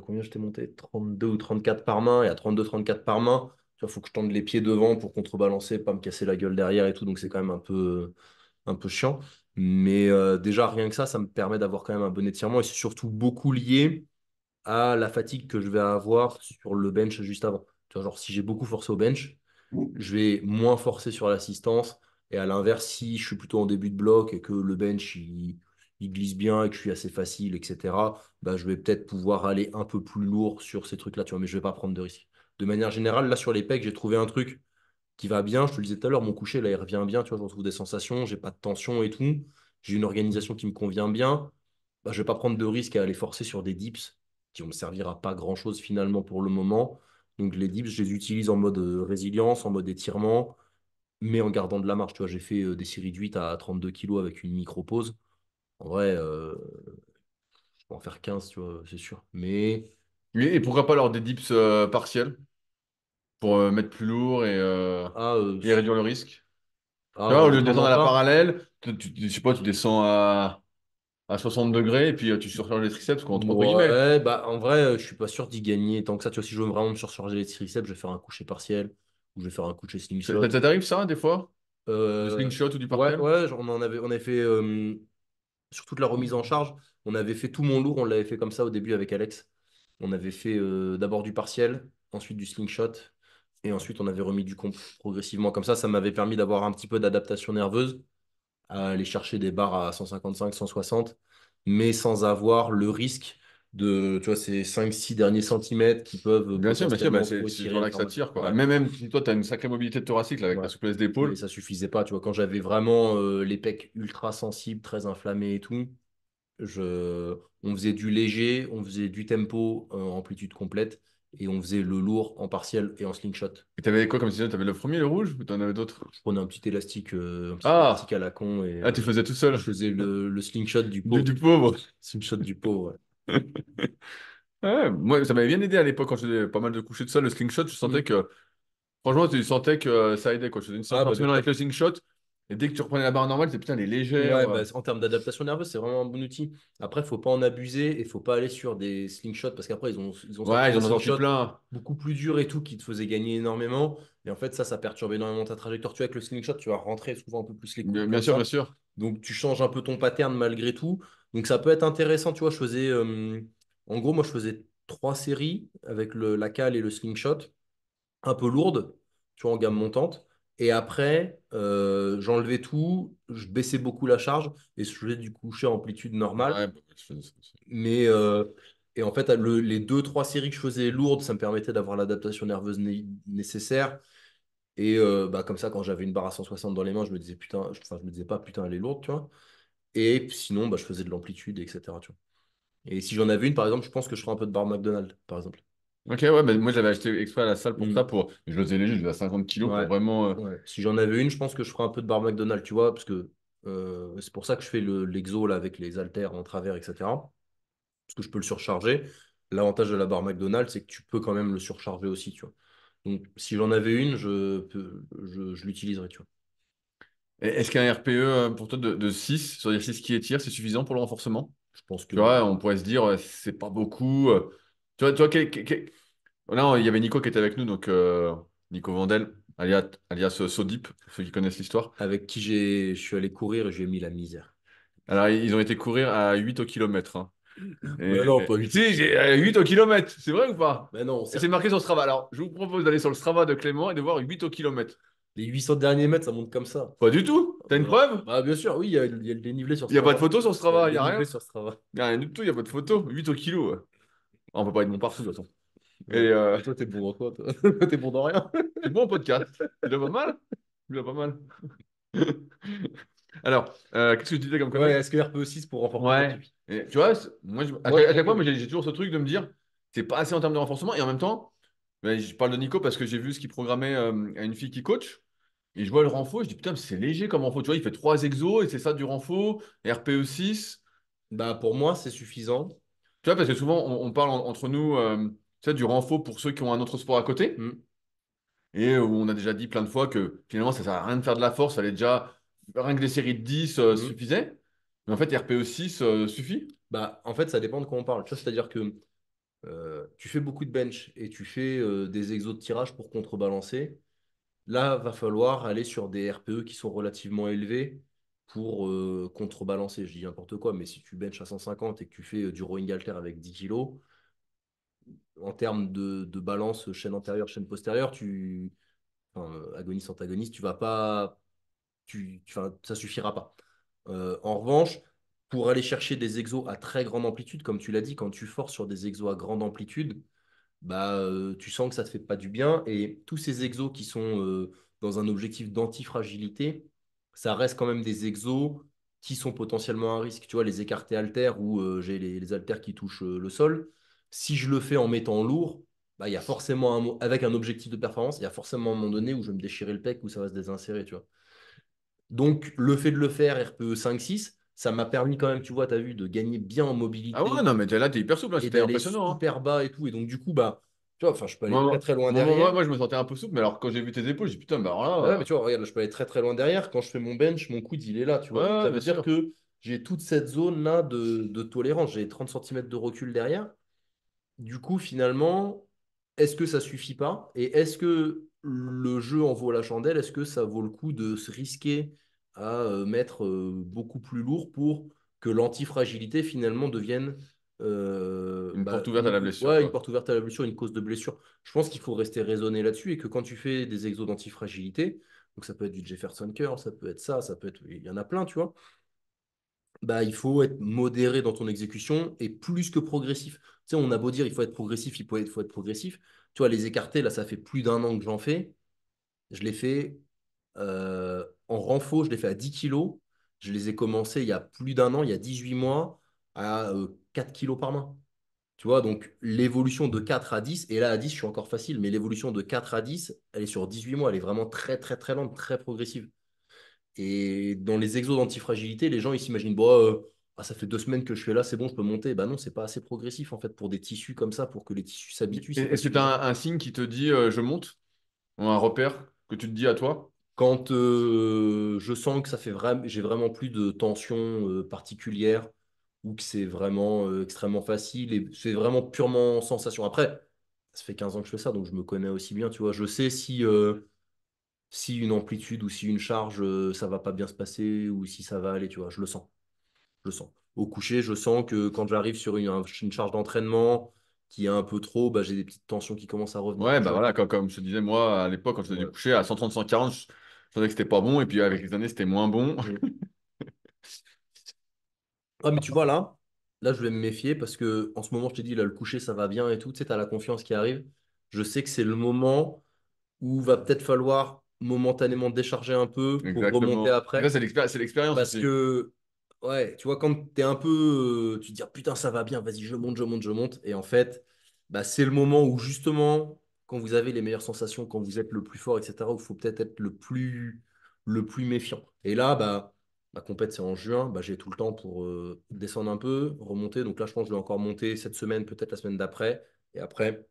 Combien j'étais monté? 32 ou 34 par main. Et à 32, 34 par main, tu vois, faut que je tende les pieds devant pour contrebalancer, pas me casser la gueule derrière et tout. Donc c'est quand même un peu chiant. Mais déjà, rien que ça me permet d'avoir quand même un bon étirement. Et c'est surtout beaucoup lié à la fatigue que je vais avoir sur le bench juste avant. Tu vois, genre, si j'ai beaucoup forcé au bench, je vais moins forcer sur l'assistance. Et à l'inverse, si je suis plutôt en début de bloc et que le bench, il glisse bien et que je suis assez facile, etc., bah, je vais peut-être pouvoir aller un peu plus lourd sur ces trucs-là, tu vois, mais je vais pas prendre de risques. De manière générale, là, sur les pecs, j'ai trouvé un truc qui va bien. Je te le disais tout à l'heure, mon coucher, là, il revient bien. Tu vois, je retrouve des sensations, j'ai pas de tension et tout. J'ai une organisation qui me convient bien. Bah, je vais pas prendre de risque à aller forcer sur des dips qui vont me servir à pas grand-chose finalement pour le moment. Donc les dips, je les utilise en mode résilience, en mode étirement, mais en gardant de la marge. Tu vois, j'ai fait des séries de 8 à 32 kilos avec une micro-pause. En vrai, je peux en faire 15, tu vois, c'est sûr. Mais Et pourquoi pas alors des dips partiels pour mettre plus lourd ah, et réduire le risque? Tu vois, au de lieu de temps descendre en à la temps, parallèle, je sais pas, tu descends à 60 degrés et puis tu surcharges les triceps, quoi, entre guillemets. ouais, bah en vrai, je suis pas sûr d'y gagner tant que ça. Tu vois, si je veux vraiment me surcharger les triceps, je vais faire un coucher partiel ou je vais faire un coucher slingshot. Ça t'arrive ça, des fois? Du Euh, slingshot ou du ouais, partiel? ouais, on avait fait sur toute la remise en charge, on avait fait tout mon lourd, on l'avait fait comme ça au début avec Alex. On avait fait d'abord du partiel, ensuite du slingshot, et ensuite on avait remis du comp progressivement. Comme ça m'avait permis d'avoir un petit peu d'adaptation nerveuse, à aller chercher des barres à 155, 160, mais sans avoir le risque de, tu vois, ces 5-6 derniers centimètres qui peuvent Bien sûr, bah, potentiellement c'est trop ce tirer le jour-là que ça thermal. tire, quoi. Ouais, Même si toi, tu as une sacrée mobilité thoracique là, avec ouais. ta souplesse Mais d'épaule. ça suffisait pas, tu vois, quand j'avais vraiment les pecs ultra sensibles, très inflammés et tout, on faisait du léger, on faisait du tempo en amplitude complète et on faisait le lourd en partiel et en slingshot. Et t'avais quoi comme sinon? T'avais le premier, le rouge, ou t'en avais d'autres? Je prenais un petit élastique Ah! à la con et Ah, tu faisais tout seul. je faisais le slingshot du Du pot. pauvre. Slingshot du pot, ouais. Ouais, moi, ça m'avait bien aidé à l'époque quand je faisais pas mal de couchers de sol. Le slingshot, je sentais Mm. que, franchement, tu sentais que ça aidait, quoi. Je faisais une séance Ah, par bah, semaine avec le slingshot. Et dès que tu reprenais la barre normale, c'est putain, elle est légère. ouais, bah, en termes d'adaptation nerveuse, c'est vraiment un bon outil. Après, il faut pas en abuser et faut pas aller sur des slingshots parce qu'après, ils ont Ouais, sorti ils des en ont sorti slingshots plein. beaucoup plus durs et tout qui te faisaient gagner énormément. Et en fait, ça perturbe énormément ta trajectoire. Tu vois, avec le slingshot, tu vas rentrer souvent un peu plus les coudes Bien comme sûr, bien ça. sûr. Donc, tu changes un peu ton pattern malgré tout. Donc, ça peut être intéressant. Tu vois, en gros, moi, je faisais 3 séries avec la cale et le slingshot un peu lourde, tu vois, en gamme montante. Et après, j'enlevais tout, je baissais beaucoup la charge et je faisais du coucher à amplitude normale. Ouais, bah, je faisais ça aussi. Mais, et en fait, les 2, 3 séries que je faisais lourdes, ça me permettait d'avoir l'adaptation nerveuse nécessaire. Et bah, comme ça, quand j'avais une barre à 160 dans les mains, je me disais, putain, enfin, je me disais pas, putain, elle est lourde, tu vois. Et sinon, bah, je faisais de l'amplitude, etc. Tu vois. Et si j'en avais une, par exemple, je pense que je ferais un peu de barre McDonald's, par exemple. Ok, ouais, bah, moi j'avais acheté exprès à la salle pour ça. Mm. Je le faisais léger, je faisais à 50 kilos pour Ouais. vraiment. Ouais. Si j'en avais une, je pense que je ferais un peu de bar McDonald's, tu vois, parce que c'est pour ça que je fais l'exo là avec les haltères en travers, etc. Parce que je peux le surcharger. L'avantage de la barre McDonald's, c'est que tu peux quand même le surcharger aussi, tu vois. Donc, si j'en avais une, je l'utiliserais, tu vois. Est-ce qu'un RPE pour toi de 6 sur l'exercice qui étire, c'est suffisant pour le renforcement? Je pense Tu vois, on que pourrait se dire, c'est pas beaucoup. Tu vois, là, il y avait Nico qui était avec nous, donc Nico Vandel, alias Sodip, pour ceux qui connaissent l'histoire. avec qui je suis allé courir et je lui ai mis la misère. Alors, ils ont été courir à 8 au kilomètre, hein. Mais non, Et, pas si, 8 j'ai 8 au kilomètre, c'est vrai ou pas? Mais non, Et c'est marqué sur le Strava. Alors, je vous propose d'aller sur le Strava de Clément et de voir 8 au kilomètre. les 800 derniers mètres, ça monte comme ça. Pas du tout. T'as une Bah, preuve? bah, bien sûr, oui, il y a le dénivelé sur Il n'y a pas Strava. de photo sur le Il y a le Strava, il n'y a dénivelé rien. sur Strava. Il n'y a rien du tout, il n'y a pas de photo. 8 au kilo. Ouais. Ah, on peut pas être bon partout, de toute façon. Et Ouais. Et toi, t'es bon dans quoi, toi? T'es bon dans rien. c'est bon en podcast. C'est déjà pas mal. C'est déjà pas mal. Alors, qu'est-ce que je disais comme Ouais, connerie? est-ce que RPE6 pour renforcer, ça Ouais. suffit? Et tu vois, moi, Moi, je à chaque trouve fois, moi, que. j'ai toujours ce truc de me dire, c'est pas assez en termes de renforcement. Et en même temps, ben, je parle de Nico parce que j'ai vu ce qu'il programmait à une fille qui coach. Et je vois le renfo, je dis putain, mais c'est léger comme renfo. Tu vois, il fait 3 exos et c'est ça du renfo, RPE6. Bah, pour moi, c'est suffisant. Tu vois, parce que souvent, on parle entre nous tu sais, du renfo pour ceux qui ont un autre sport à côté. Hmm. Et où on a déjà dit plein de fois que finalement, ça sert à rien de faire de la force. Fallait déjà, rien que des séries de 10 Hmm. suffisaient. Mais en fait, RPE6 suffit. Bah, en fait, ça dépend de quoi on parle. Tu vois, c'est-à-dire que tu fais beaucoup de bench et tu fais des exos de tirage pour contrebalancer. Là, va falloir aller sur des RPE qui sont relativement élevés pour contrebalancer. Je dis n'importe quoi, mais si tu benches à 150 et que tu fais du rowing halter avec 10 kilos, en termes de balance chaîne antérieure, chaîne postérieure, enfin, agoniste, antagoniste, tu vas pas, enfin, ça suffira pas. En revanche, pour aller chercher des exos à très grande amplitude, comme tu l'as dit, quand tu forces sur des exos à grande amplitude, bah, tu sens que ça te fait pas du bien. Et tous ces exos qui sont dans un objectif d'antifragilité, ça reste quand même des exos qui sont potentiellement un risque. Tu vois, les écartés haltères où j'ai les haltères qui touchent le sol, si je le fais en mettant lourd, bah, il y a forcément avec un objectif de performance, il y a forcément un moment donné où je vais me déchirer le pec, où ça va se désinsérer, tu vois. Donc, le fait de le faire RPE 5-6, ça m'a permis quand même, tu vois, tu as vu, de gagner bien en Ah ouais, mobilité non, mais là, t'es hyper souple, hein, et c'était d'aller impressionnant, hein. super bas et tout. Et donc, du coup, bah, tu vois, enfin, je peux aller Moi, très moi, très loin derrière. je me sentais un peu souple, mais alors quand j'ai vu tes épaules, j'ai dit putain, bah alors Bah ouais, mais là, tu vois, regarde, là, je peux aller très très loin derrière. Quand je fais mon bench, mon coude, il est là, tu vois. Donc, ça ouais, veut bien dire sûr. que j'ai toute cette zone-là de tolérance. J'ai 30 centimètres de recul derrière. Du coup, finalement, est-ce que ça suffit pas? Et est-ce que le jeu en vaut la chandelle? Est-ce que ça vaut le coup de se risquer à mettre beaucoup plus lourd pour que l'antifragilité finalement devienne Une porte ouverte à la blessure, ouais, une quoi. porte ouverte à la blessure, une cause de blessure? Je pense qu'il faut rester raisonné là-dessus et que quand tu fais des exos d'antifragilité, donc ça peut être du Jefferson Curl, ça peut être ça peut être, il y en a plein, tu vois, bah, il faut être modéré dans ton exécution et plus que progressif. Tu sais, on a beau dire il faut être progressif, faut être progressif. Tu vois, les écartés, là, ça fait plus d'un an que j'en fais. Je l'ai fait en renfort, je l'ai fait à 10 kilos. Je les ai commencés il y a plus d'un an, il y a 18 mois, à 4 kilos par main. Tu vois, donc l'évolution de 4 à 10, et là à 10, je suis encore facile, mais l'évolution de 4 à 10, elle est sur 18 mois, elle est vraiment très, très, très lente, très progressive. Et dans les exos d'antifragilité, les gens ils s'imaginent bon, ah, ça fait 2 semaines que je fais là, c'est bon, je peux monter. Bah non, c'est pas assez progressif en fait pour des tissus comme ça, pour que les tissus s'habituent, c'est pas Est-ce que tu as suffisant. un signe qui te dit je monte? Ou un repère que tu te dis à toi? Quand je sens que ça fait vraiment, j'ai vraiment plus de tension particulière ou que c'est vraiment extrêmement facile et c'est vraiment purement sensation. Après, ça fait 15 ans que je fais ça, donc je me connais aussi bien, tu vois. Je sais si une amplitude ou si une charge, ça va pas bien se passer ou si ça va aller, tu vois. Je le sens. Je le sens. Au coucher, je sens que quand j'arrive sur une charge d'entraînement qui est un peu trop, bah, j'ai des petites tensions qui commencent à revenir, Ouais, tu bah vois. voilà, comme je te disais, moi, à l'époque, quand je faisais du Ouais. coucher à 130, 140, je savais que c'était pas bon, et puis avec les années, c'était moins bon. Mm. Ah, mais tu vois, là, je vais me méfier parce que en ce moment, je t'ai dit, là, le coucher, ça va bien et tout. Tu sais, tu as la confiance qui arrive. Je sais que c'est le moment où va peut-être falloir momentanément décharger un peu pour remonter Exactement. Et ça, après. c'est l'expérience Parce aussi. que, ouais, tu vois, quand t'es un peu. Tu te dis, ah, putain, ça va bien, vas-y, je monte, je monte, je monte. Et en fait, bah, c'est le moment où, justement, quand vous avez les meilleures sensations, quand vous êtes le plus fort, etc., où il faut peut-être être le plus méfiant. Et là, bah, ma compète, c'est en juin. Bah, j'ai tout le temps pour descendre un peu, remonter. Donc là, je pense que je vais encore monter cette semaine, peut-être la semaine d'après. Et après,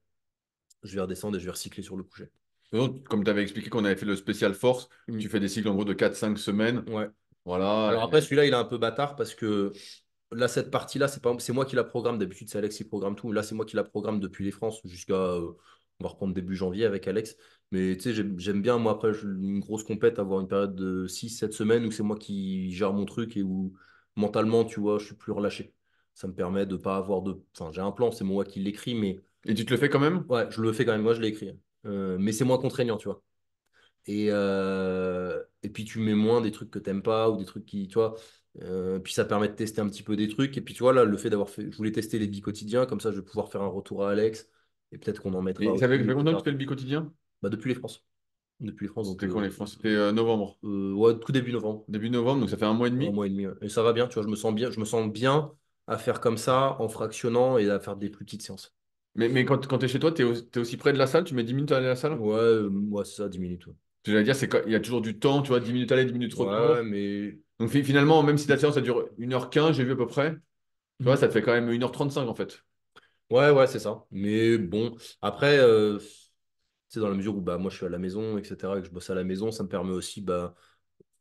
je vais redescendre et je vais recycler sur le coucher. Donc, comme tu avais expliqué qu'on avait fait le spécial force, Mm. tu fais des cycles en gros de 4, 5 semaines. Ouais. Voilà. Alors après, celui-là, il est un peu bâtard parce que là, cette partie-là, c'est moi qui la programme. D'habitude, c'est Alex qui programme tout. Là, c'est moi qui la programme depuis les France jusqu'à. On va reprendre début janvier avec Alex. Mais tu sais, j'aime bien, moi, après une grosse compète, avoir une période de 6 7 semaines où c'est moi qui gère mon truc et où mentalement, tu vois, je suis plus relâché. Ça me permet de pas avoir de. Enfin, j'ai un plan, c'est moi qui l'écris, mais Et tu te le fais quand même? ouais, je le fais quand même. Moi, je l'ai écrit. Mais c'est moins contraignant, tu vois. Et puis tu mets moins des trucs que t'aimes pas ou des trucs qui, tu vois. Puis ça permet de tester un petit peu des trucs. Et puis tu vois, là, le fait d'avoir fait. Je voulais tester les quotidiens, comme ça je vais pouvoir faire un retour à Alex. Et peut-être qu'on en mettra Et ça aussi, fait combien de temps que tu etc. fais le bi-quotidien? Bah, depuis les France. Depuis les France, donc C'était quand les France? C'était novembre. ouais, tout début novembre. Début novembre, donc ça fait un mois et Un demi. mois et demi. Ouais. Et ça va bien, tu vois, je me sens bien à faire comme ça, en fractionnant et à faire des plus petites séances. Mais quand tu es chez toi, t'es aussi près de la salle? Tu mets 10 minutes à aller à la salle? Ouais, ouais, c'est ça, 10 minutes. Ouais, Ce que j'allais dire, il y a toujours du temps, tu vois, 10 minutes aller, 10 minutes ouais, retour. mais. Donc finalement, même si ta séance, ça dure 1h15, j'ai vu à peu près, tu vois, Mhm. ça te fait quand même 1h35 en fait. Ouais, ouais, c'est ça. Mais bon, après, c'est dans la mesure où bah, moi je suis à la maison, etc., et que je bosse à la maison, ça me permet aussi, bah,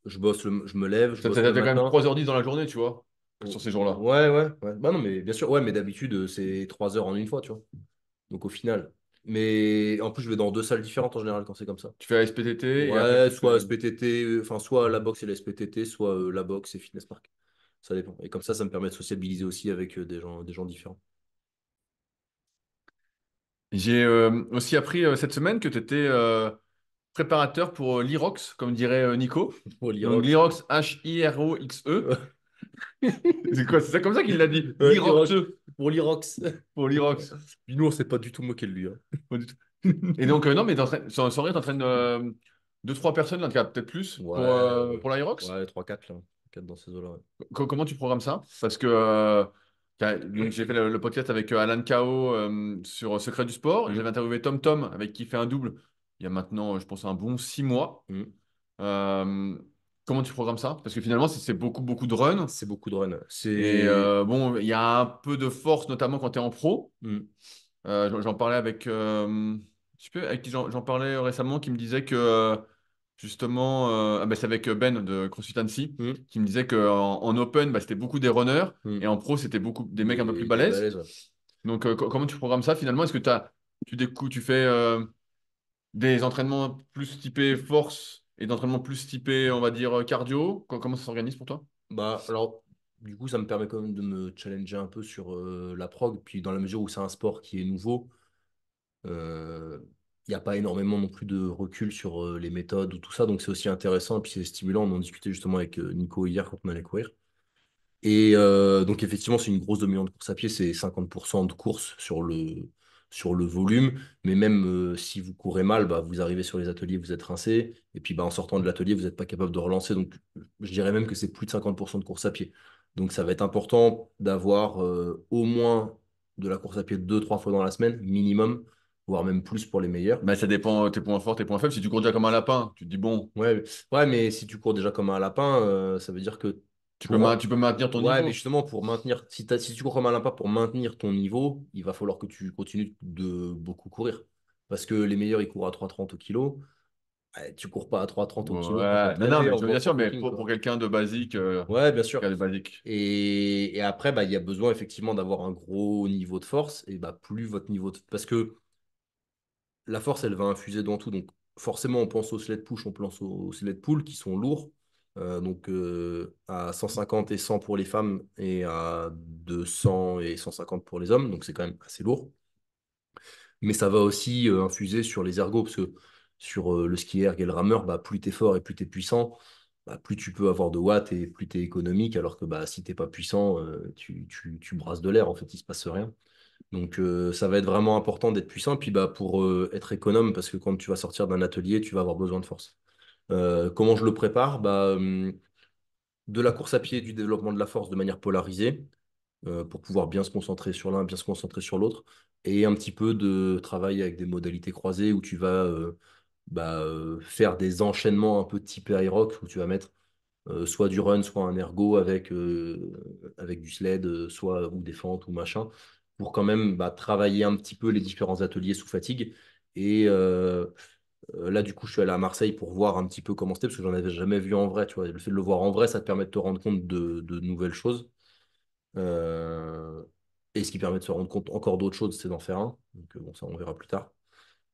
je me lève, je bosse Ça le fait quand même matin. 3h10 dans la journée, tu vois, sur Oh, ces jours-là. ouais, ouais, ouais. Bah non, mais bien sûr, ouais, mais d'habitude, c'est 3 heures en une fois, tu vois. Donc au final. Mais en plus, je vais dans deux salles différentes en général quand c'est comme ça. Tu fais la SPTT et après Ouais, tu soit fais. SPTT, enfin, soit la boxe et la SPTT, soit la boxe et Fitness Park. Ça dépend. Et comme ça me permet de sociabiliser aussi avec des gens différents. J'ai aussi appris cette semaine que tu étais préparateur pour l'Irox, comme dirait Nico. Pour Donc l'Irox. l'Irox, Hiroxe. C'est quoi? C'est ça comme ça qu'il l'a dit. L'Irox. L'Iroxe Pour l'Irox. pour l'Irox. Puis nous, on s'est pas du tout moqué de lui. Hein. Pas du tout. Et donc, non, mais sans rire, t'entraînes deux, trois personnes, là, en tout cas, peut-être plus, Ouais, pour l'Irox. ouais, 3-4 là. 4 dans ces eaux-là. Ouais. Comment tu programmes ça? Parce que donc j'ai fait le podcast avec Alan Kao sur Secret du Sport. Mhm. J'avais interviewé Tom Tom, avec qui fait un double il y a maintenant, je pense, un bon 6 mois. Mhm. Euh, Comment tu programmes ça? Parce que finalement, c'est beaucoup, beaucoup de run. C'est beaucoup de run. Et C'est. bon, il y a un peu de force, notamment quand tu es en pro. Mhm. J'en parlais avec, je sais plus avec qui j'en parlais récemment, qui me disait que justement, ben, c'est avec Ben de CrossFit Annecy, Mhm. qui me disait qu'en open, bah, c'était beaucoup des runners et Mhm. en pro, c'était beaucoup des mecs un peu plus Des balèzes. balaises, ouais. Donc, comment tu programmes ça finalement? Est-ce que tu fais des entraînements plus typés force et d'entraînements plus typés, on va dire, cardio? Comment ça s'organise pour toi? Bah, alors, du coup, ça me permet quand même de me challenger un peu sur la prog. Puis, dans la mesure où c'est un sport qui est nouveau, il n'y a pas énormément non plus de recul sur les méthodes ou tout ça. Donc, c'est aussi intéressant. Et puis, c'est stimulant. On en discutait justement avec Nico hier quand on allait courir. Et donc, effectivement, c'est une grosse dominante de course à pied. C'est 50% de course sur le volume. Mais même si vous courez mal, bah, vous arrivez sur les ateliers, vous êtes rincé. Et puis, bah, en sortant de l'atelier, vous n'êtes pas capable de relancer. Donc, je dirais même que c'est plus de 50% de course à pied. Donc, ça va être important d'avoir au moins de la course à pied deux, trois fois dans la semaine, minimum, voire même plus pour les meilleurs. Ben, ça dépend tes points forts, tes points faibles. Si tu cours déjà comme un lapin, tu te dis, bon, Ouais, ouais, mais si tu cours déjà comme un lapin, ça veut dire que tu peux maintenir ton ouais, mais niveau. justement, pour maintenir, si tu cours comme un lapin pour maintenir ton niveau, il va falloir que tu continues de beaucoup courir. Parce que les meilleurs, ils courent à 3,30 au kilo. Ouais, tu cours pas à 3,30 au kilo pour Ouais, non, non, t'entraîner mais en tu vois, faisant bien trois sûr, mais flottings, pour quoi. quelqu'un de basique, Ouais, bien sûr. quelqu'un de basique. Et après, bah, il y a besoin effectivement d'avoir un gros niveau de force. Et bah, plus votre niveau de. Parce que la force, elle va infuser dans tout. Donc, forcément, on pense au sled push, on pense au sled pull qui sont lourds. À 150 et 100 pour les femmes et à 200 et 150 pour les hommes. Donc, c'est quand même assez lourd. Mais ça va aussi infuser sur les ergos parce que sur le ski erg et le rameur, bah, plus tu es fort et plus tu es puissant, bah, plus tu peux avoir de watts et plus tu es économique. Alors que bah, si tu pas puissant, tu brasses de l'air. En fait, il se passe rien. Donc ça va être vraiment important d'être puissant. Et puis bah, pour être économe, parce que quand tu vas sortir d'un atelier, tu vas avoir besoin de force. Comment je le prépare? Bah, de la course à pied, du développement de la force de manière polarisée, pour pouvoir bien se concentrer sur l'un, bien se concentrer sur l'autre. Et un petit peu de travail avec des modalités croisées où tu vas faire des enchaînements un peu type aéroc, où tu vas mettre soit du run, soit un ergo avec du sled, soit ou des fentes ou machin, pour quand même bah, travailler un petit peu les différents ateliers sous fatigue. Et là, du coup, je suis allé à Marseille pour voir un petit peu comment c'était, parce que j'en avais jamais vu en vrai. Tu vois. Le fait de le voir en vrai, ça te permet de te rendre compte de nouvelles choses. Euh, et ce qui permet de se rendre compte encore d'autres choses, c'est d'en faire un. Donc, bon, ça, on verra plus tard.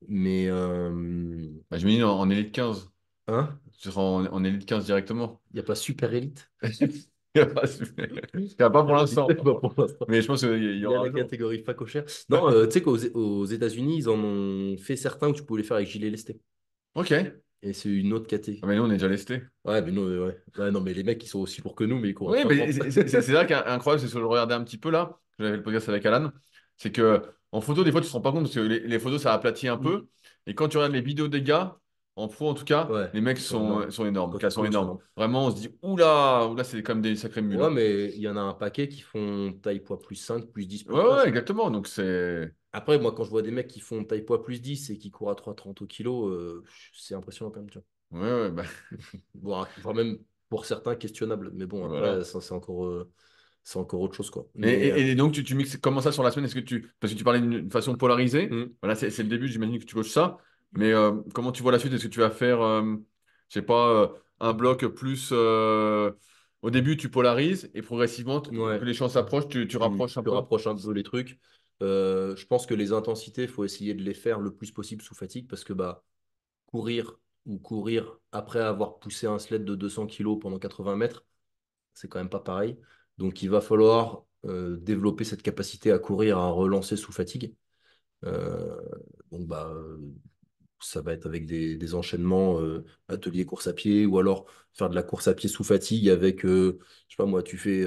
Mais, Bah, je me dis en élite 15. hein, Tu seras en élite 15 directement. il n'y a pas super élite. Il n'y a pas, il y a pas pour l'instant. Pas pour l'instant. Mais je pense qu'il y Il y a aura la un jour. catégorie facochère. Non, tu sais aux États-Unis, ils en ont fait certains où tu pouvais les faire avec gilet lesté. Ok. Ah, Et c'est une autre caté. mais nous, on est déjà lestés. Ouais, mais non, ouais. Ouais, non, mais les mecs, ils sont aussi lourds que nous, mais ils courent à Oui, mais 3,30. c'est là qu'incroyable, c'est ce que je regardais un petit peu là, j'avais le podcast avec Alan, c'est que en photo, des fois, tu te rends pas compte parce que les photos, ça aplatit un Mm. peu. Et quand tu regardes les vidéos des gars, en pro en tout cas, Ouais, les mecs ils sont énormes. sont énormes. Quand Cas ils sont courent, ils sont énormes. énormes. Vraiment, on se dit, oula, oula, c'est comme des sacrés mules, Ouais, hein. mais il y en a un paquet qui font taille poids plus 5 plus 10 Ouais, plus ouais, 15. exactement. Donc c'est. Après, moi, quand je vois des mecs qui font taille poids plus 10 et qui courent à 3,30 au kilo, c'est impressionnant quand même, tu vois. Ouais, ouais, bah, Bon, voire même pour certains, questionnable. Mais bon, après, voilà. ça, c'est encore autre chose, quoi. Et, Mais et donc, tu mixes comment ça sur la semaine? Est-ce que tu. Parce que tu parlais d'une façon polarisée. hmm, Voilà, c'est le début, j'imagine que tu coaches ça. Mais comment tu vois la suite? Est-ce que tu vas faire, je sais pas, un bloc plus. Au début, tu polarises et progressivement, ouais, plus les champs s'approchent, tu rapproches un tu peu. rapproches un peu les trucs. Je pense que les intensités, il faut essayer de les faire le plus possible sous fatigue parce que bah, courir ou courir après avoir poussé un sled de 200 kilos pendant 80 mètres, c'est quand même pas pareil. Donc, il va falloir développer cette capacité à courir, à relancer sous fatigue. Euh, donc, bah, ça va être avec des enchaînements atelier course à pied ou alors faire de la course à pied sous fatigue avec, je sais pas moi, tu fais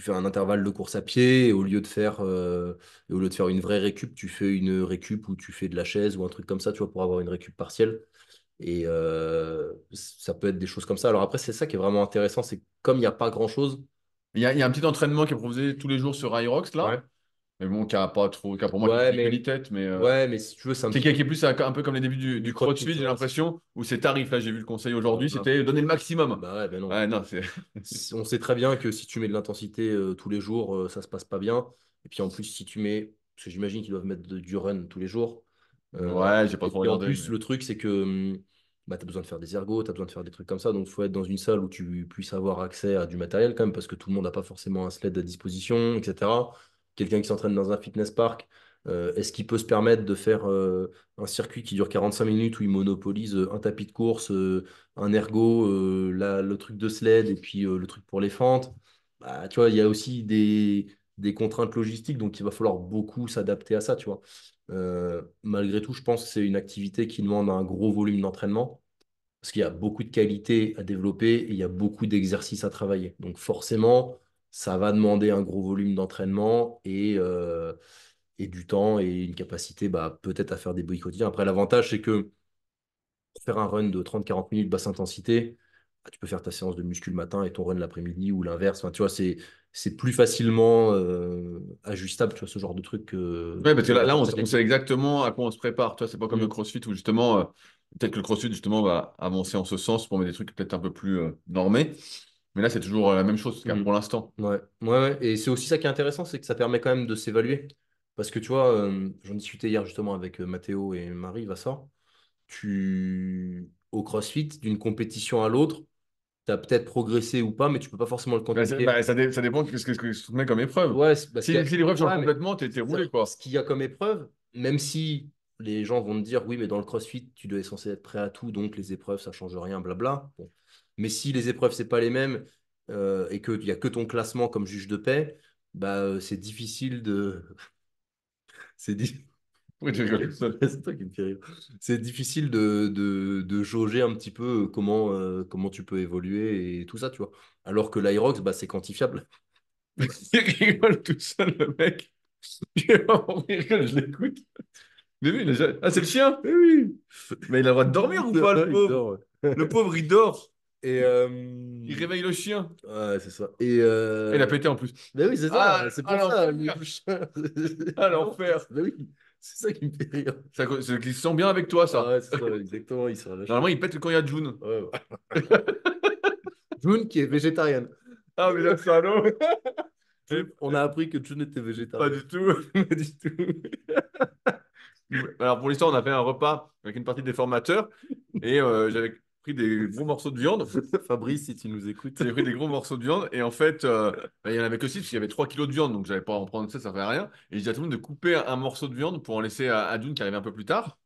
un intervalle de course à pied et au lieu de faire une vraie récup, tu fais une récup où tu fais de la chaise ou un truc comme ça, tu vois, pour avoir une récup partielle. Et ça peut être des choses comme ça. Alors après, c'est ça qui est vraiment intéressant, c'est que comme il n'y a pas grand-chose. Il y a un petit entraînement qui est proposé tous les jours sur Hyrox, là. Ouais. Mais bon, qui a pas trop. Qui a pour moi qui Ouais, fait que mais, tête. Mais ouais, mais si tu veux, c'est un c'est petit peu qui est plus un peu comme les débuts du du crossfit. CrossFit, j'ai Ouais, l'impression, où c'est tarif. Là, j'ai vu le conseil aujourd'hui, voilà. c'était donner le maximum. Bah ouais, ben non. Ouais, non, c'est. On sait très bien que si tu mets de l'intensité tous les jours, ça se passe pas bien. Et puis en plus, si tu mets, parce que j'imagine qu'ils doivent mettre du run tous les jours. Ouais, j'ai pas Et trop puis en regardé, plus, mais. le truc, c'est que bah, tu as besoin de faire des ergots, tu as besoin de faire des trucs comme ça. Donc il faut être dans une salle où tu puisses avoir accès à du matériel quand même, parce que tout le monde n'a pas forcément un sled à disposition, etc. Quelqu'un qui s'entraîne dans un fitness park, est-ce qu'il peut se permettre de faire un circuit qui dure 45 minutes où il monopolise un tapis de course, un ergot, le truc de sled et puis le truc pour les fentes? Bah, tu vois, il y a aussi des contraintes logistiques, donc il va falloir beaucoup s'adapter à ça, tu vois. Malgré tout, je pense que c'est une activité qui demande un gros volume d'entraînement parce qu'il y a beaucoup de qualités à développer et il y a beaucoup d'exercices à travailler. Donc forcément, ça va demander un gros volume d'entraînement et du temps et une capacité bah, peut-être à faire des bruits quotidiens. Après, l'avantage, c'est que pour faire un run de 30-40 minutes basse intensité, bah, tu peux faire ta séance de muscu le matin et ton run l'après-midi ou l'inverse. Enfin, tu vois, c'est plus facilement ajustable, tu vois, ce genre de truc Ouais, parce que que de la là, course on sait athlétique. exactement à quoi on se prépare. Toi, c'est pas comme le Mm. CrossFit où justement, peut-être que le CrossFit justement va avancer en ce sens pour mettre des trucs peut-être un peu plus normés. Mais là, c'est toujours la même chose, en tout cas Mm. pour l'instant. Ouais, ouais, ouais. Et c'est aussi ça qui est intéressant, c'est que ça permet quand même de s'évaluer. Parce que tu vois, j'en discutais hier justement avec Mathéo et Marie Vassor. Au CrossFit, d'une compétition à l'autre, tu as peut-être progressé ou pas, mais tu peux pas forcément le quantifier. Ça dépend de ce que tu mets comme épreuve. Ouais, c'est parce Si, si l'épreuve change ouais, mais complètement, t'es ça, roulé, quoi. ce qu'il y a comme épreuve, même si les gens vont te dire, oui, mais dans le CrossFit, tu dois être censé être prêt à tout, donc les épreuves, ça change rien, blabla. Bon. Mais si les épreuves, c'est pas les mêmes et qu'il y a que ton classement comme juge de paix, bah, c'est difficile de. C'est di- Oui, tu rigoles tout seul. C'est toi qui me fais rire. C'est difficile de jauger un petit peu comment tu peux évoluer et tout ça, tu vois. Alors que l'Irox, bah, c'est quantifiable. Il rigole tout seul, le mec. Il rigole, je l'écoute. Mais oui, ah, c'est le chien? Eh oui, Mais il a le droit de dormir ou pas, le il pauvre? dort. Le pauvre, il dort. Et Il réveille le chien. ouais, c'est ça. Et Et il a pété en plus. ben oui, c'est ça. Ah, C'est ah pour ça. l'enfer. Ah, l'enfer. Ben oui, c'est ça qui me fait rire. C'est qu'il se sent bien avec toi, Ah ça. ouais, c'est ça, exactement. Il sera lâché. Normalement, il pète quand il y a June. Ouais, ouais. June qui est végétarienne. Ah, mais le salaud. Eh, On a appris que June était pas végétarien. du tout. Pas du tout. Alors, pour l'histoire, on a fait un repas avec une partie des formateurs et j'avais pris des gros morceaux de viande. Fabrice, si tu nous écoutes. J'avais pris des gros morceaux de viande et en fait, bah, il y en avait que 6 parce qu'il y avait 3 kilos de viande, donc j'avais pas à en prendre ça, ça fait rien. Et j'ai dit à tout le monde de couper un morceau de viande pour en laisser à Dune qui arrivait un peu plus tard.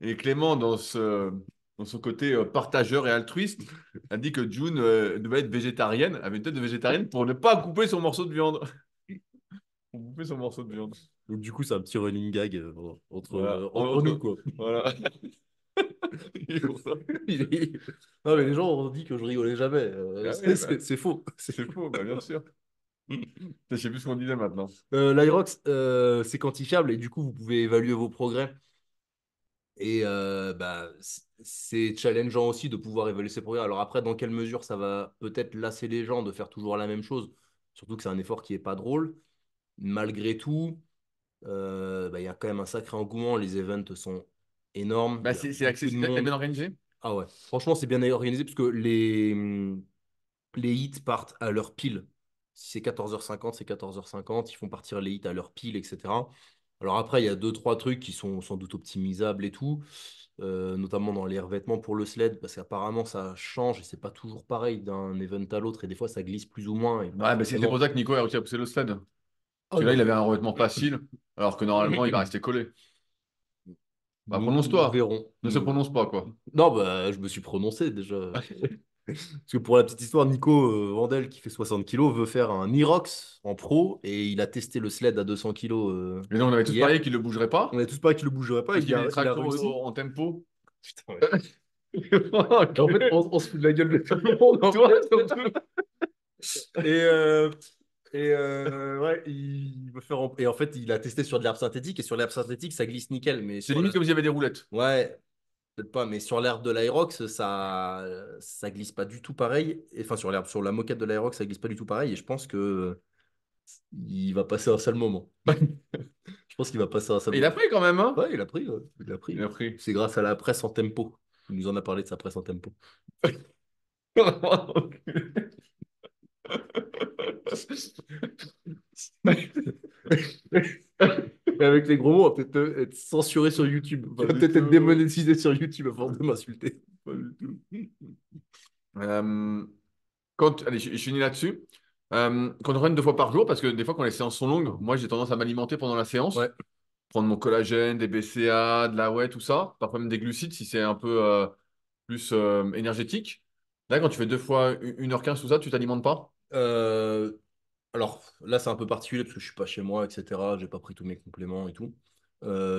Et Clément, dans ce dans son côté partageur et altruiste, a dit que June devait être végétarienne, avait une tête de végétarienne pour ne pas couper son morceau de viande. Pour couper son morceau de viande. Donc, du coup, c'est un petit running gag Voilà. entre nous, quoi. Voilà. Et pour ça. Non, mais les gens ont dit que je rigolais jamais. Ah oui, bah, C'est faux. c'est faux, bah, bien sûr. Je sais plus ce qu'on disait maintenant. L'Irox, c'est quantifiable et du coup, vous pouvez évaluer vos progrès. Et bah, c'est challengeant aussi de pouvoir évaluer ses progrès. Alors après, dans quelle mesure ça va peut-être lasser les gens de faire toujours la même chose, surtout que c'est un effort qui est pas drôle. Malgré tout, bah, il y a quand même un sacré engouement. Les events sont énormes. Bah, Il y a c'est beaucoup de accessible, t'es monde. bien organisé? Ah ouais, franchement, c'est bien organisé parce que les hits partent à leur pile. Si c'est 14h50, c'est 14h50. Ils font partir les hits à leur pile, etc. Alors après, il y a deux, trois trucs qui sont sans doute optimisables et tout, notamment dans les revêtements pour le sled, parce qu'apparemment ça change et c'est pas toujours pareil d'un event à l'autre, et des fois ça glisse plus ou moins, et Ouais, bah, c'est pour forcément. ça que Nico a réussi à pousser le sled. Parce Ah que là, non, il avait mais. un revêtement facile, alors que normalement, il va rester collé. Bah, Nous prononce-toi. verrons. Ne se prononce pas, quoi. Non, bah, je me suis prononcé déjà. Parce que pour la petite histoire, Nico Vandel, qui fait 60 kilos, veut faire un Irox en pro et il a testé le sled à 200 kilos Et donc, on avait tous hier. parié qu'il ne le bougerait On pas, a tous parié qu'il ne le bougerait pas et parce qu'il a des il a tractions réussi. en tempo. Putain, ouais. Et en fait, on se fout de la gueule de tout le monde. En Toi, fait, surtout. Et, euh, ouais, il veut faire et en fait, il a testé sur de l'herbe synthétique et sur l'herbe synthétique, ça glisse nickel. Mais c'est sur limite comme s'il y avait des roulettes. ouais, peut-être pas, mais sur l'herbe de l'Aerox, ça glisse pas du tout pareil. Et, enfin, sur la moquette de l'Aerox, ça glisse pas du tout pareil. Et je pense que il va passer un sale moment. Je pense qu'il va passer un sale Et il a moment. pris quand même, hein? Ouais, il a pris. Ouais. Il a Il pris. a pris. C'est grâce à la presse en tempo. Il nous en a parlé de sa presse en tempo. Et avec les gros mots, on va peut-être être censuré sur YouTube. Tu Pas vas du peut-être être tout. démonétisé sur YouTube à force de m'insulter. Pas du tout. Euh, quand, allez, je finis là-dessus. Quand on prenne 2 fois par jour, parce que des fois, quand les séances sont longues, moi, j'ai tendance à m'alimenter pendant la séance. Ouais. Prendre mon collagène, des BCA, de la whey, tout ça. Parfois même des glucides si c'est un peu plus énergétique. Là, quand tu fais 2 fois 1h15, tout ça, tu t'alimentes pas? Euh, alors là, c'est un peu particulier parce que je suis pas chez moi, etc. J'ai pas pris tous mes compléments et tout.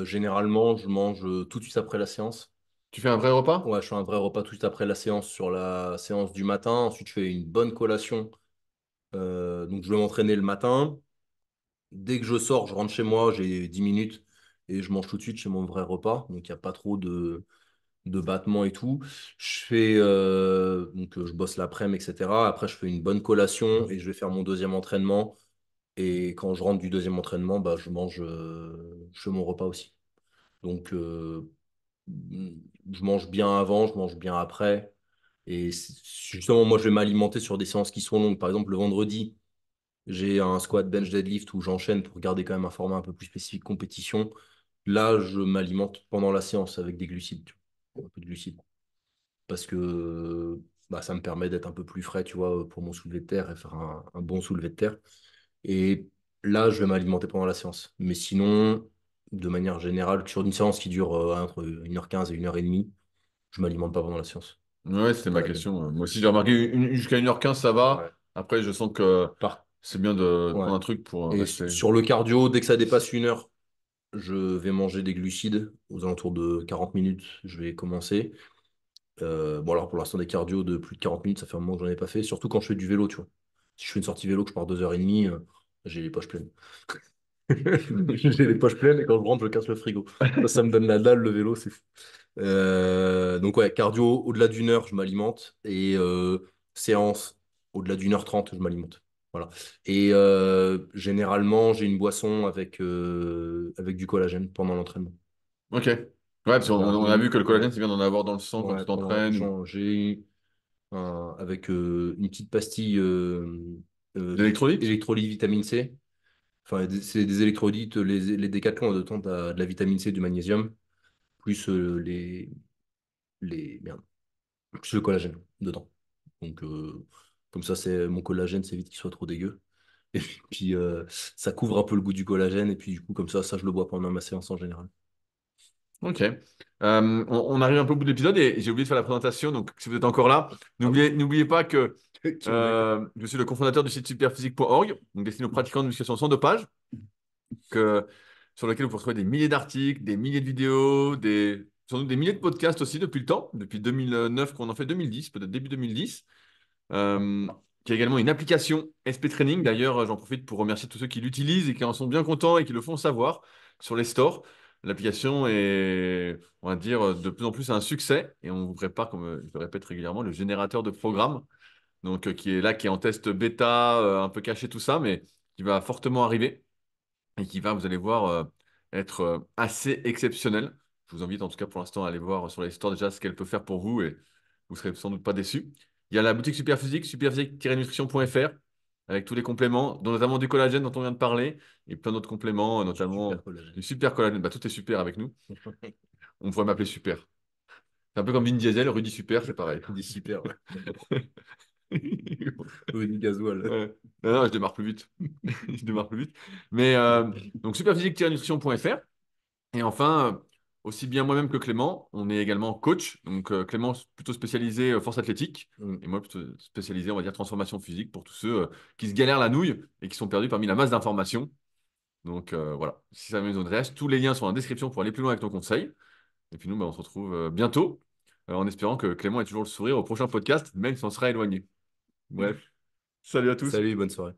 Généralement, je mange tout de suite après la séance. Tu fais un vrai repas? Ouais, je fais un vrai repas tout de suite après la séance sur la séance du matin. Ensuite, je fais une bonne collation. Donc, je vais m'entraîner le matin. Dès que je sors, je rentre chez moi, j'ai 10 minutes et je mange tout de suite chez mon vrai repas. Donc, il n'y a pas trop de battements et tout. Je bosse l'après-midi, etc. Après, je fais une bonne collation et je vais faire mon deuxième entraînement. Et quand je rentre du deuxième entraînement, bah, je fais mon repas aussi. Donc, je mange bien avant, je mange bien après. Et justement, moi, je vais m'alimenter sur des séances qui sont longues. Par exemple, le vendredi, j'ai un squat bench deadlift où j'enchaîne pour garder quand même un format un peu plus spécifique compétition. Là, je m'alimente pendant la séance avec des glucides, tu vois, un peu de glucides. Parce que bah, ça me permet d'être un peu plus frais, tu vois, pour mon soulevé de terre et faire un bon soulevé de terre. Et là, je vais m'alimenter pendant la séance. Mais sinon, de manière générale, sur une séance qui dure entre 1h15 et 1h30, je m'alimente pas pendant la séance. Ouais, c'était C'est pas ma la peine. question. Moi aussi, j'ai remarqué jusqu'à 1h15, ça va. Ouais. Après, je sens que Par... c'est bien de Ouais. prendre un truc pour Et rester. sur le cardio, dès que ça dépasse 1 heure, je vais manger des glucides aux alentours de 40 minutes. Je vais commencer. Bon, alors pour l'instant, des cardio de plus de 40 minutes, ça fait un moment que j'en ai pas fait. Surtout quand je fais du vélo, tu vois. Si je fais une sortie vélo, que je pars 2h30, j'ai les poches pleines. J'ai les poches pleines et quand je rentre, je casse le frigo. Ça me donne la dalle, le vélo, c'est fou. Donc ouais, cardio, au-delà d'1 heure, je m'alimente. Et séance, au-delà d'1h30, je m'alimente. Voilà. Et généralement, j'ai une boisson avec du collagène pendant l'entraînement. Ok. Ouais, parce qu'on on a vu que le collagène, c'est bien d'en avoir dans le sang quand tu Ouais, t'entraînes. j'ai avec une petite pastille L'électrolyte? électrolyte vitamine C. Enfin, c'est des électrolytes, les décathlons, de temps, t'as de la vitamine C, du magnésium, plus merde, plus le collagène dedans. Donc, comme ça, c'est mon collagène, c'est vite qu'il soit trop dégueu. Et puis, ça couvre un peu le goût du collagène. Et puis, du coup, comme ça, je le bois pendant ma séance en général. Ok. On arrive un peu au bout de l'épisode et j'ai oublié de faire la présentation. Donc, si vous êtes encore là, Ah bon? n'oubliez pas que Ok, d'accord. je suis le cofondateur du site superphysique.org, donc destiné aux pratiquants de musculation sans dopage, que, sur lequel vous pouvez retrouver des milliers d'articles, des milliers de vidéos, sans doute des milliers de podcasts aussi depuis le temps, depuis 2009 qu'on en fait 2010, peut-être début 2010. Qui a également une application SP Training. D'ailleurs, j'en profite pour remercier tous ceux qui l'utilisent et qui en sont bien contents et qui le font savoir sur les stores. L'application est, on va dire, de plus en plus un succès et on vous prépare, comme je le répète régulièrement, le générateur de programmes. Donc, qui est là, qui est en test bêta, un peu caché, tout ça, mais qui va fortement arriver et qui va, vous allez voir, être assez exceptionnel. Je vous invite en tout cas pour l'instant à aller voir sur les stores déjà ce qu'elle peut faire pour vous et vous serez sans doute pas déçus. Il y a la boutique Superphysique, superphysique-nutrition.fr avec tous les compléments, dont notamment du collagène dont on vient de parler et plein d'autres compléments, notamment Super collagène. du super collagène. Bah, tout est super avec nous. On pourrait m'appeler Super. C'est un peu comme Vin Diesel, Rudy Super, c'est pareil. Des super, ouais. Rudy Gasoil. Ouais. Non, non, je démarre plus vite. Je démarre plus vite. Mais donc superphysique-nutrition.fr. Et enfin, aussi bien moi-même que Clément, on est également coach. Donc Clément plutôt spécialisé force athlétique Mm. et moi plutôt spécialisé, on va dire, transformation physique pour tous ceux qui se galèrent la nouille et qui sont perdus parmi la masse d'informations. Donc voilà, si ça vous intéresse, tous les liens sont en description pour aller plus loin avec nos conseils. Et puis nous, bah, on se retrouve bientôt en espérant que Clément ait toujours le sourire au prochain podcast, même si on sera éloigné. Bref, salut à tous. Salut, bonne soirée.